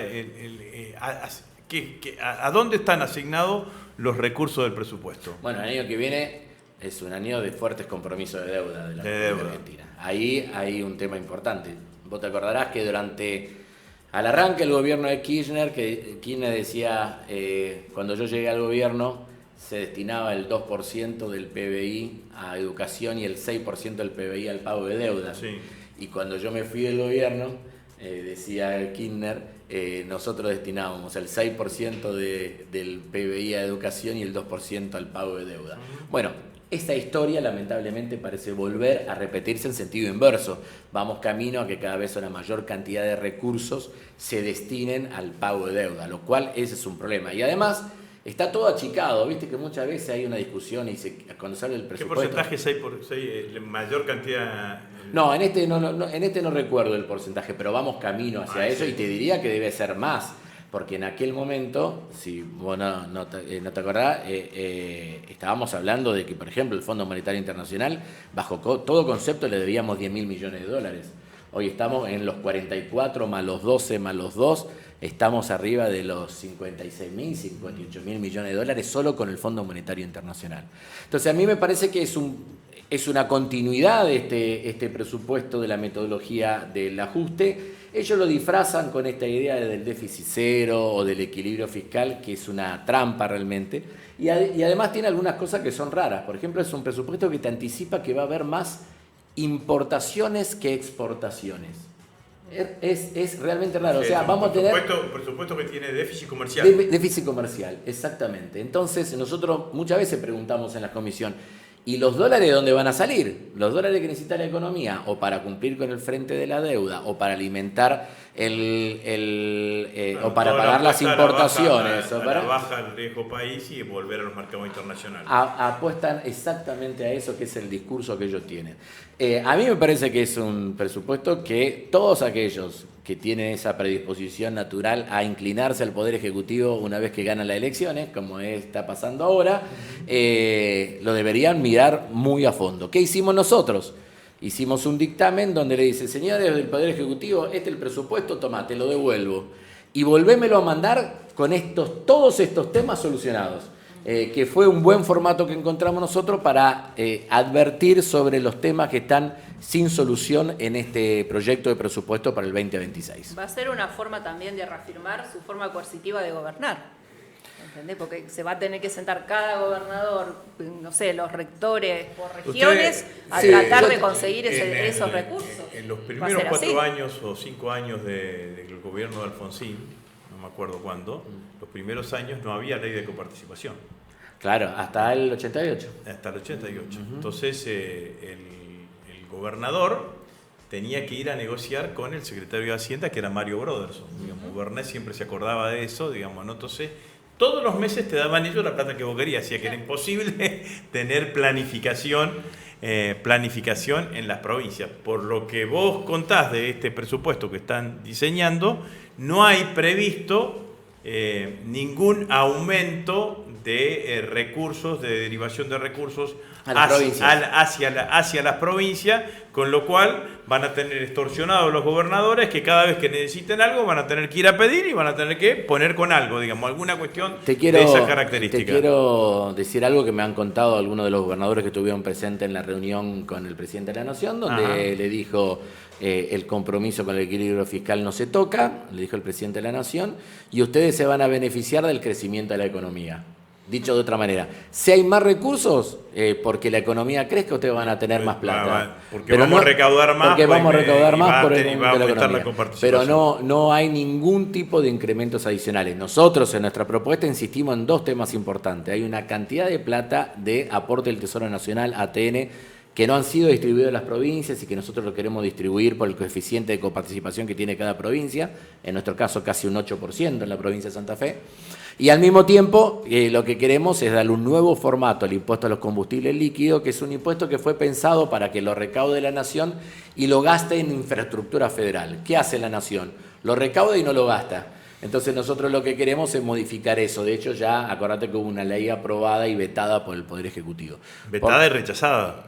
dónde están asignados los recursos del presupuesto? Bueno, el año que viene es un año de fuertes compromisos de deuda de la República Argentina. Ahí hay un tema importante. Vos te acordarás que al arranque del gobierno de Kirchner, que Kirchner decía, cuando yo llegué al gobierno, se destinaba el 2% del PBI a educación y el 6% del PBI al pago de deuda. Sí. Y cuando yo me fui del gobierno, decía Kirchner, nosotros destinábamos el 6% del PBI a educación y el 2% al pago de deuda. Bueno, esta historia lamentablemente parece volver a repetirse en sentido inverso. Vamos camino a que cada vez una mayor cantidad de recursos se destinen al pago de deuda, lo cual ese es un problema. Y además está todo achicado, viste que muchas veces hay una discusión y cuando sale el presupuesto... ¿Qué porcentaje 6 por 6, mayor cantidad? No, en este no recuerdo el porcentaje, pero vamos camino hacia eso, sí. Y te diría que debe ser más, porque en aquel momento, si vos no te acordás, estábamos hablando de que, por ejemplo, el Fondo Monetario Internacional, bajo todo concepto, le debíamos 10.000 millones de dólares. Hoy estamos en los 44 más los 12 más los 2, estamos arriba de los 56.000, 58.000 millones de dólares solo con el Fondo Monetario Internacional. Entonces a mí me parece que es una continuidad de este presupuesto de la metodología del ajuste. Ellos lo disfrazan con esta idea del déficit cero o del equilibrio fiscal, que es una trampa realmente. Y además tiene algunas cosas que son raras. Por ejemplo, es un presupuesto que te anticipa que va a haber más importaciones que exportaciones. Es realmente raro. O Sí, sea, es un vamos a tener... presupuesto que tiene déficit comercial. Déficit comercial, exactamente. Entonces, nosotros muchas veces preguntamos en la comisión, ¿y los dólares de dónde van a salir? Los dólares que necesita la economía, o para cumplir con el frente de la deuda, o para alimentar o para Toda pagar la las apuesta importaciones. a o para... la baja del riesgo país y volver a los mercados internacionales. Apuestan exactamente a eso, que es el discurso que ellos tienen. A mí me parece que es un presupuesto que todos aquellos que tienen esa predisposición natural a inclinarse al Poder Ejecutivo una vez que ganan las elecciones, como está pasando ahora, lo deberían mirar muy a fondo. ¿Qué hicimos nosotros? Hicimos un dictamen donde le dice, señores del Poder Ejecutivo, este es el presupuesto, toma, te lo devuelvo. Y volvémelo a mandar con todos estos temas solucionados. Que fue un buen formato que encontramos nosotros para advertir sobre los temas que están sin solución en este proyecto de presupuesto para el 2026. Va a ser una forma también de reafirmar su forma coercitiva de gobernar. ¿Entendés? Porque se va a tener que sentar cada gobernador, no sé, los rectores por regiones, a tratar de conseguir esos recursos. En los Va a primeros ser 4 así. años o 5 años del gobierno de Alfonsín, no me acuerdo cuándo, los primeros años no había ley de coparticipación. Claro, hasta el 88. Hasta el 88. Entonces el gobernador tenía que ir a negociar con el secretario de Hacienda, que era Mario Broderson. Digamos, Bernet siempre se acordaba de eso, digamos, ¿no? Entonces, todos los meses te daban ellos la plata que vos querías, así que era imposible tener planificación en las provincias. Por lo que vos contás de este presupuesto que están diseñando, no hay previsto ningún aumento de recursos, de derivación de recursos hacia las provincias, con lo cual van a tener extorsionados los gobernadores que cada vez que necesiten algo van a tener que ir a pedir y van a tener que poner con algo, digamos, alguna cuestión de esa característica. Te quiero decir algo que me han contado algunos de los gobernadores que estuvieron presentes en la reunión con el presidente de la Nación, donde le dijo el compromiso con el equilibrio fiscal no se toca, le dijo el presidente de la Nación, y ustedes se van a beneficiar del crecimiento de la economía. Dicho de otra manera, si hay más recursos, porque la economía crezca, ustedes van a tener más plata. Porque vamos a recaudar más. Porque vamos a recaudar más por el va a de la aumentar la economía. coparticipación. Pero no hay ningún tipo de incrementos adicionales. Nosotros en nuestra propuesta insistimos en 2 temas importantes. Hay una cantidad de plata de aporte del Tesoro Nacional, ATN, que no han sido distribuidos en las provincias y que nosotros lo queremos distribuir por el coeficiente de coparticipación que tiene cada provincia, en nuestro caso casi un 8% en la provincia de Santa Fe. Y al mismo tiempo lo que queremos es darle un nuevo formato al impuesto a los combustibles líquidos, que es un impuesto que fue pensado para que lo recaude la Nación y lo gaste en infraestructura federal. ¿Qué hace la Nación? Lo recauda y no lo gasta. Entonces nosotros lo que queremos es modificar eso. De hecho ya, acordate que hubo una ley aprobada y vetada por el Poder Ejecutivo. Vetada y rechazada.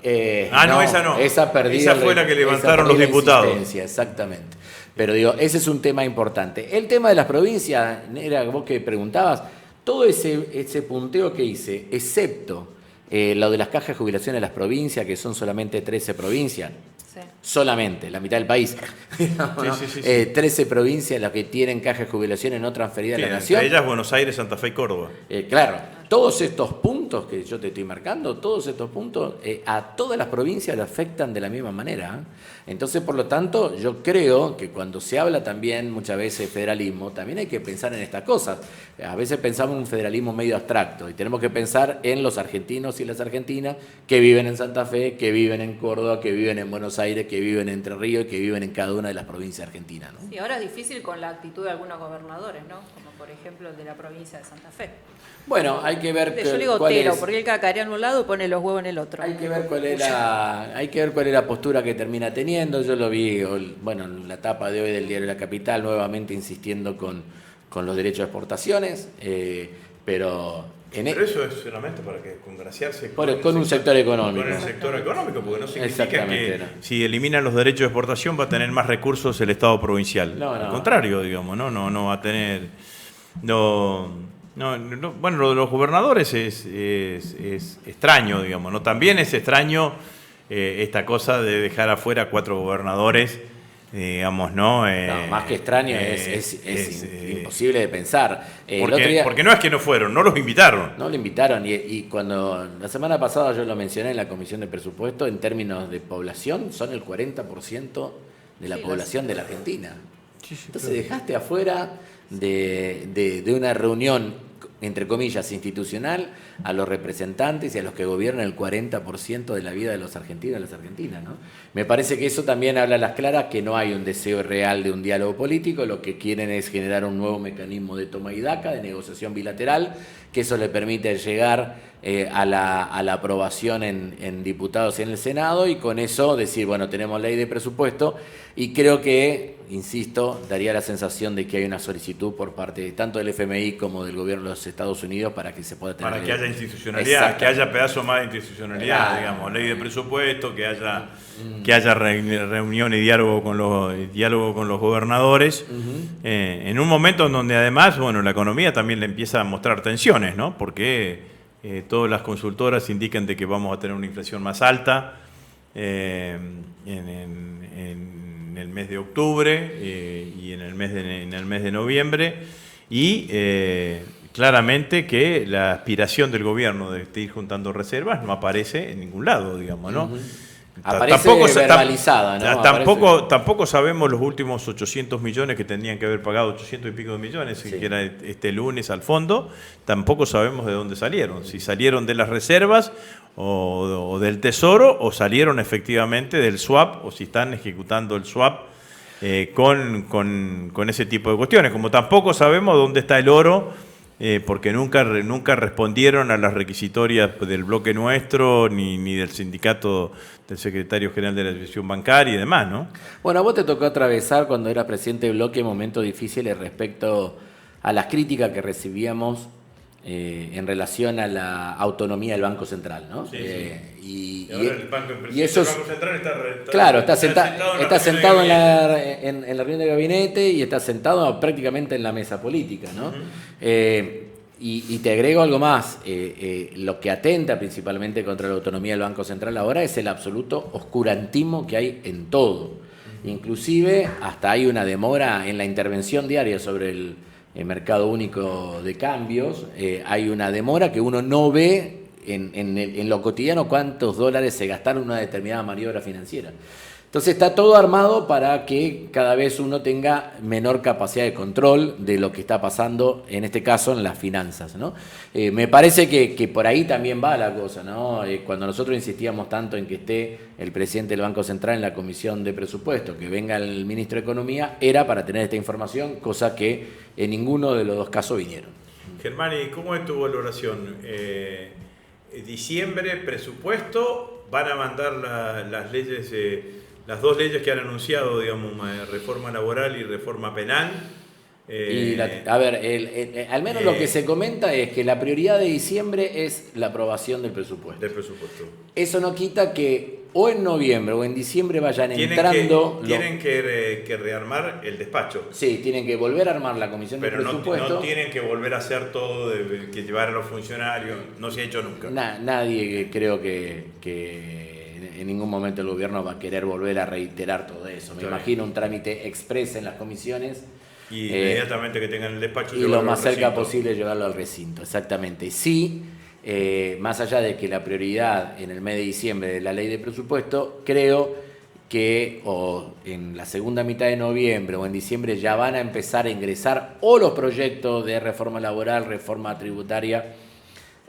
No, esa no. Esa perdí. Esa fue la que levantaron los diputados. Exactamente. Pero digo, ese es un tema importante. El tema de las provincias, era vos que preguntabas, todo ese punteo que hice, excepto lo de las cajas de jubilación en las provincias, que son solamente 13 provincias, Sí. solamente, la mitad del país. ¿No? Sí. 13 provincias las que tienen cajas de jubilación no transferidas a la Nación. Entre ellas Buenos Aires, Santa Fe y Córdoba. Claro, todos estos puntos que yo te estoy marcando, todos estos puntos a todas las provincias le afectan de la misma manera. Entonces, por lo tanto, yo creo que cuando se habla también muchas veces de federalismo, también hay que pensar en estas cosas. A veces pensamos en un federalismo medio abstracto y tenemos que pensar en los argentinos y las argentinas que viven en Santa Fe, que viven en Córdoba, que viven en Buenos Aires, que viven en Entre Ríos y que viven en cada una de las provincias argentinas, ¿no? Y ahora es difícil con la actitud de algunos gobernadores, ¿no? Como por ejemplo el de la provincia de Santa Fe. Bueno, hay que ver Yo le digo cuál Tero, es. porque él cacarea en un lado y pone los huevos en el otro. Hay que ver cuál es la postura que termina teniendo. Yo lo vi, bueno, en la etapa de hoy del diario La Capital, nuevamente insistiendo con los derechos de exportaciones, pero eso es solamente para que congraciarse con un sector económico. Con el sector económico, porque no significa Exactamente, que no. si eliminan los derechos de exportación va a tener más recursos el Estado provincial. No. Al contrario, digamos, no va a tener... bueno, lo de los gobernadores es extraño, digamos, ¿no? También es extraño esta cosa de dejar afuera 4 gobernadores, digamos, ¿no? Más que extraño, es imposible de pensar. Porque no es que no fueron, no los invitaron. No lo invitaron y cuando la semana pasada yo lo mencioné en la Comisión de Presupuesto, en términos de población, son el 40% de la Sí, población de la Argentina. Sí, sí, Entonces claro. dejaste afuera de una reunión, entre comillas, institucional, a los representantes y a los que gobiernan el 40% de la vida de los argentinos y las argentinas, ¿no? Me parece que eso también habla a las claras que no hay un deseo real de un diálogo político, lo que quieren es generar un nuevo mecanismo de toma y daca, de negociación bilateral, que eso le permite llegar a la aprobación en diputados y en el Senado, y con eso decir, bueno, tenemos ley de presupuesto, y creo que, insisto, daría la sensación de que hay una solicitud por parte tanto del FMI como del gobierno de los Estados Unidos para que se pueda tener... Para que haya institucionalidad, que Exactamente. haya pedazo más de institucionalidad, Claro. digamos, ley de presupuesto, que haya reunión y diálogo con los gobernadores, en un momento en donde además, bueno, la economía también le empieza a mostrar tensiones, ¿no? Porque todas las consultoras indican de que vamos a tener una inflación más alta en el mes de octubre y en el mes de noviembre, y claramente que la aspiración del gobierno de ir juntando reservas no aparece en ningún lado, digamos, ¿no? Aparece verbalizada, ¿no? Tampoco sabemos los últimos 800 millones que tendrían que haber pagado, 800 y pico de millones, Sí. que era este lunes al fondo, tampoco sabemos de dónde salieron, si salieron de las reservas o del Tesoro, o salieron efectivamente del swap, o si están ejecutando el swap con ese tipo de cuestiones. Como tampoco sabemos dónde está el oro, porque nunca respondieron a las requisitorias del bloque nuestro, ni del sindicato del secretario general de la Asociación Bancaria y demás, ¿no? Bueno, a vos te tocó atravesar cuando eras presidente del bloque momentos difíciles respecto a las críticas que recibíamos en relación a la autonomía del Banco Central, ¿no? Sí, sí. Y ahora el Banco Central está claro, está sentado en la la reunión de gabinete y está sentado prácticamente en la mesa política, ¿no? Y te agrego algo más, lo que atenta principalmente contra la autonomía del Banco Central ahora es el absoluto oscurantismo que hay en todo. Inclusive hasta hay una demora en la intervención diaria sobre el mercado único de cambios, hay una demora que uno no ve en lo cotidiano cuántos dólares se gastaron en una determinada maniobra financiera. Entonces está todo armado para que cada vez uno tenga menor capacidad de control de lo que está pasando, en este caso en las finanzas, ¿no? Me parece que por ahí también va la cosa, ¿no? Cuando nosotros insistíamos tanto en que esté el presidente del Banco Central en la Comisión de Presupuesto, que venga el ministro de Economía, era para tener esta información, cosa que en ninguno de los dos casos vinieron. Germán, ¿y cómo es tu valoración? Diciembre, presupuesto, van a mandar las leyes... las dos leyes que han anunciado, digamos, reforma laboral y reforma penal. Al menos lo que se comenta es que la prioridad de diciembre es la aprobación del presupuesto. Eso no quita que o en noviembre o en diciembre vayan entrando... Tienen que rearmar el despacho. Sí, tienen que volver a armar la comisión de Pero presupuesto. no tienen que volver a hacer todo, que llevar a los funcionarios. No se ha hecho nunca. Nadie creo que en ningún momento el gobierno va a querer volver a reiterar todo eso. Me imagino un trámite express en las comisiones. Y inmediatamente que tengan el despacho. Y lo más cerca posible llevarlo al recinto, exactamente. Sí, más allá de que la prioridad en el mes de diciembre de la ley de presupuesto, creo que o en la segunda mitad de noviembre o en diciembre ya van a empezar a ingresar o los proyectos de reforma laboral, reforma tributaria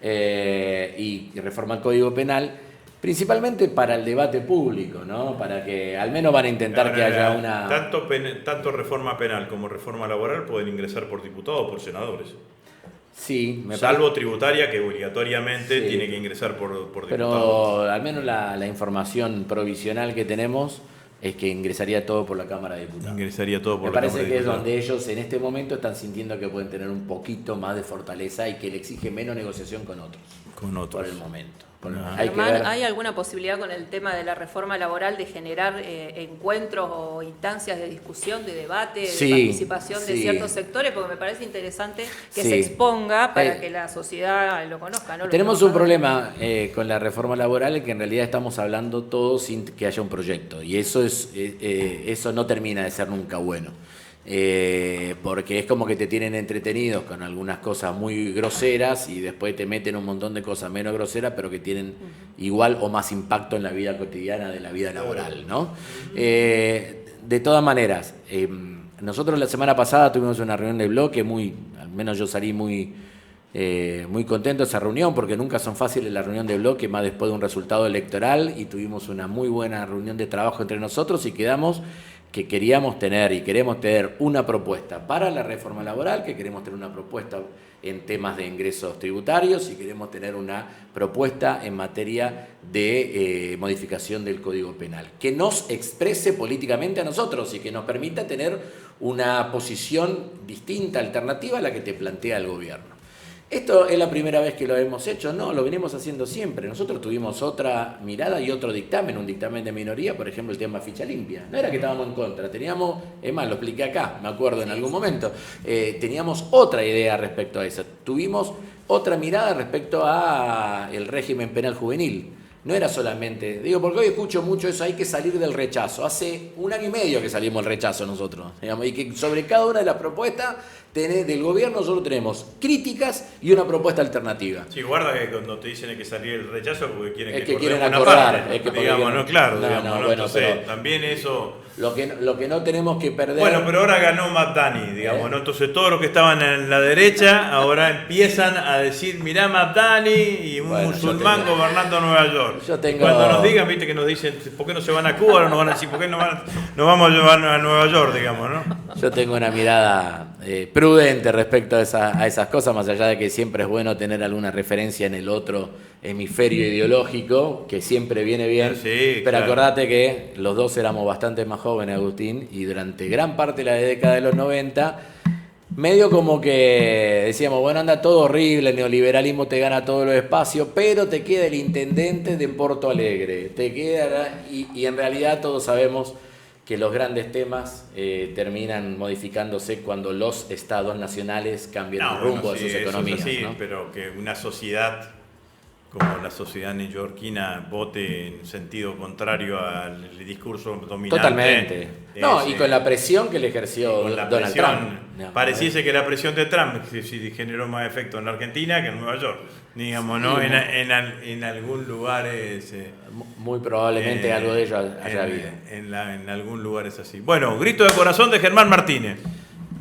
y reforma al Código Penal, principalmente para el debate público, ¿no? Para que al menos van a intentar que haya una... Tanto reforma penal como reforma laboral pueden ingresar por diputados o por senadores. Sí, salvo tributaria, que obligatoriamente tiene que ingresar por diputados. Pero al menos la información provisional que tenemos es que ingresaría todo por la Cámara de Diputados. Ingresaría todo por Me la Cámara de parece que es Diputados. donde ellos en este momento están sintiendo que pueden tener un poquito más de fortaleza y que le exige menos negociación con otros. Por el momento. Germán, ¿hay alguna posibilidad con el tema de la reforma laboral de generar encuentros o instancias de discusión, de debate, de participación de ciertos sectores? Porque me parece interesante que se exponga para que la sociedad lo conozca, ¿no? Tenemos un problema con la reforma laboral en que en realidad estamos hablando todos sin que haya un proyecto y eso no termina de ser nunca bueno. Porque es como que te tienen entretenidos con algunas cosas muy groseras y después te meten un montón de cosas menos groseras, pero que tienen igual o más impacto en la vida cotidiana de la vida laboral, ¿no? De todas maneras, nosotros la semana pasada tuvimos una reunión de bloque al menos yo salí muy contento de esa reunión, porque nunca son fáciles las reuniones de bloque, más después de un resultado electoral, y tuvimos una muy buena reunión de trabajo entre nosotros y quedamos que queríamos tener y queremos tener una propuesta para la reforma laboral, que queremos tener una propuesta en temas de ingresos tributarios y queremos tener una propuesta en materia de modificación del Código Penal, que nos exprese políticamente a nosotros y que nos permita tener una posición distinta, alternativa a la que te plantea el gobierno. ¿Esto es la primera vez que lo hemos hecho? No, lo venimos haciendo siempre. Nosotros tuvimos otra mirada y otro dictamen, un dictamen de minoría, por ejemplo, el tema ficha limpia. No era que estábamos en contra, teníamos, es más, lo expliqué acá, me acuerdo en algún momento, teníamos otra idea respecto a eso. Tuvimos otra mirada respecto a el régimen penal juvenil. No era solamente, digo, porque hoy escucho mucho eso, hay que salir del rechazo. Hace 1 año y medio que salimos del rechazo nosotros, digamos, y que sobre cada una de las propuestas del gobierno nosotros tenemos críticas y una propuesta alternativa. Sí, guarda que cuando te dicen hay que salir del rechazo porque quieren es que quieren una acordar, parte, es que digamos, no, claro, no, digamos, no, ¿no? bueno, Entonces, pero también eso... Lo que no tenemos que perder... Bueno, pero ahora ganó Mabdani, digamos, ¿no? Entonces todos los que estaban en la derecha ahora empiezan a decir, mirá Mabdani y un musulmán gobernando Nueva York. Cuando nos digan, viste que nos dicen, ¿por qué no se van a Cuba? Ahora nos van a decir, ¿por qué no vamos a llevar a Nueva York, digamos, ¿no? Yo tengo una mirada prudente respecto a esas cosas, más allá de que siempre es bueno tener alguna referencia en el otro hemisferio ideológico, que siempre viene bien, sí, pero claro. acordate que los dos éramos bastante más jóvenes, Agustín, y durante gran parte de la década de los 90, medio como que decíamos, bueno, anda todo horrible, el neoliberalismo te gana todos los espacios, pero te queda el intendente de Porto Alegre, te queda, y en realidad todos sabemos que los grandes temas terminan modificándose cuando los estados nacionales cambian el rumbo de sus economías. Sí, ¿no? pero que una sociedad como la sociedad neoyorquina vote en sentido contrario al discurso dominante. Totalmente. No, y con la presión que le ejerció Donald Trump. No, pareciese que la presión de Trump sí generó más efecto en la Argentina que en Nueva York. Digamos, ¿no? Sí, en algún lugar es... muy probablemente algo de ello haya habido. En algún lugar es así. Bueno, grito de corazón de Germán Martínez.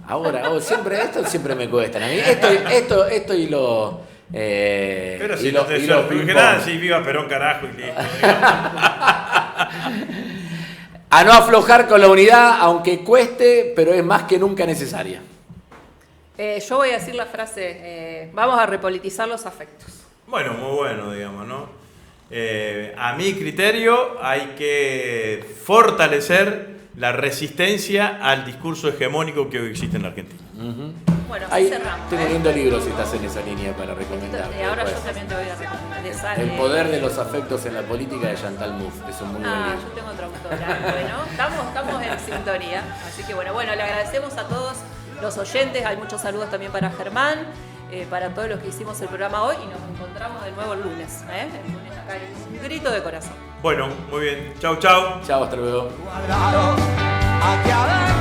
Ahora, esto siempre me cuesta. A mí esto y lo... Pero si y no lo- te y lo porque ping-pong. nada, si viva Perón, carajo, y listo. Digamos. A no aflojar con la unidad, aunque cueste, pero es más que nunca necesaria. Yo voy a decir la frase, vamos a repolitizar los afectos. Bueno, muy bueno, digamos, ¿no? A mi criterio hay que fortalecer la resistencia al discurso hegemónico que hoy existe en la Argentina. Bueno, así Ahí cerramos. tengo lindo libro si estás en esa línea para recomendar. Ahora yo también te voy a recomendar. El poder de los afectos en la política de Chantal Mouffe. Es un muy buen Ah, libro. yo tengo otra autora. Bueno, estamos en sintonía. Así que bueno, le agradecemos a todos los oyentes. Hay muchos saludos también para Germán, para todos los que hicimos el programa hoy y nos encontramos de nuevo el lunes. El lunes acá en Un Grito de Corazón. Bueno, muy bien. Chau, chau. Chao, hasta luego. Cuadrado, aquí adentro.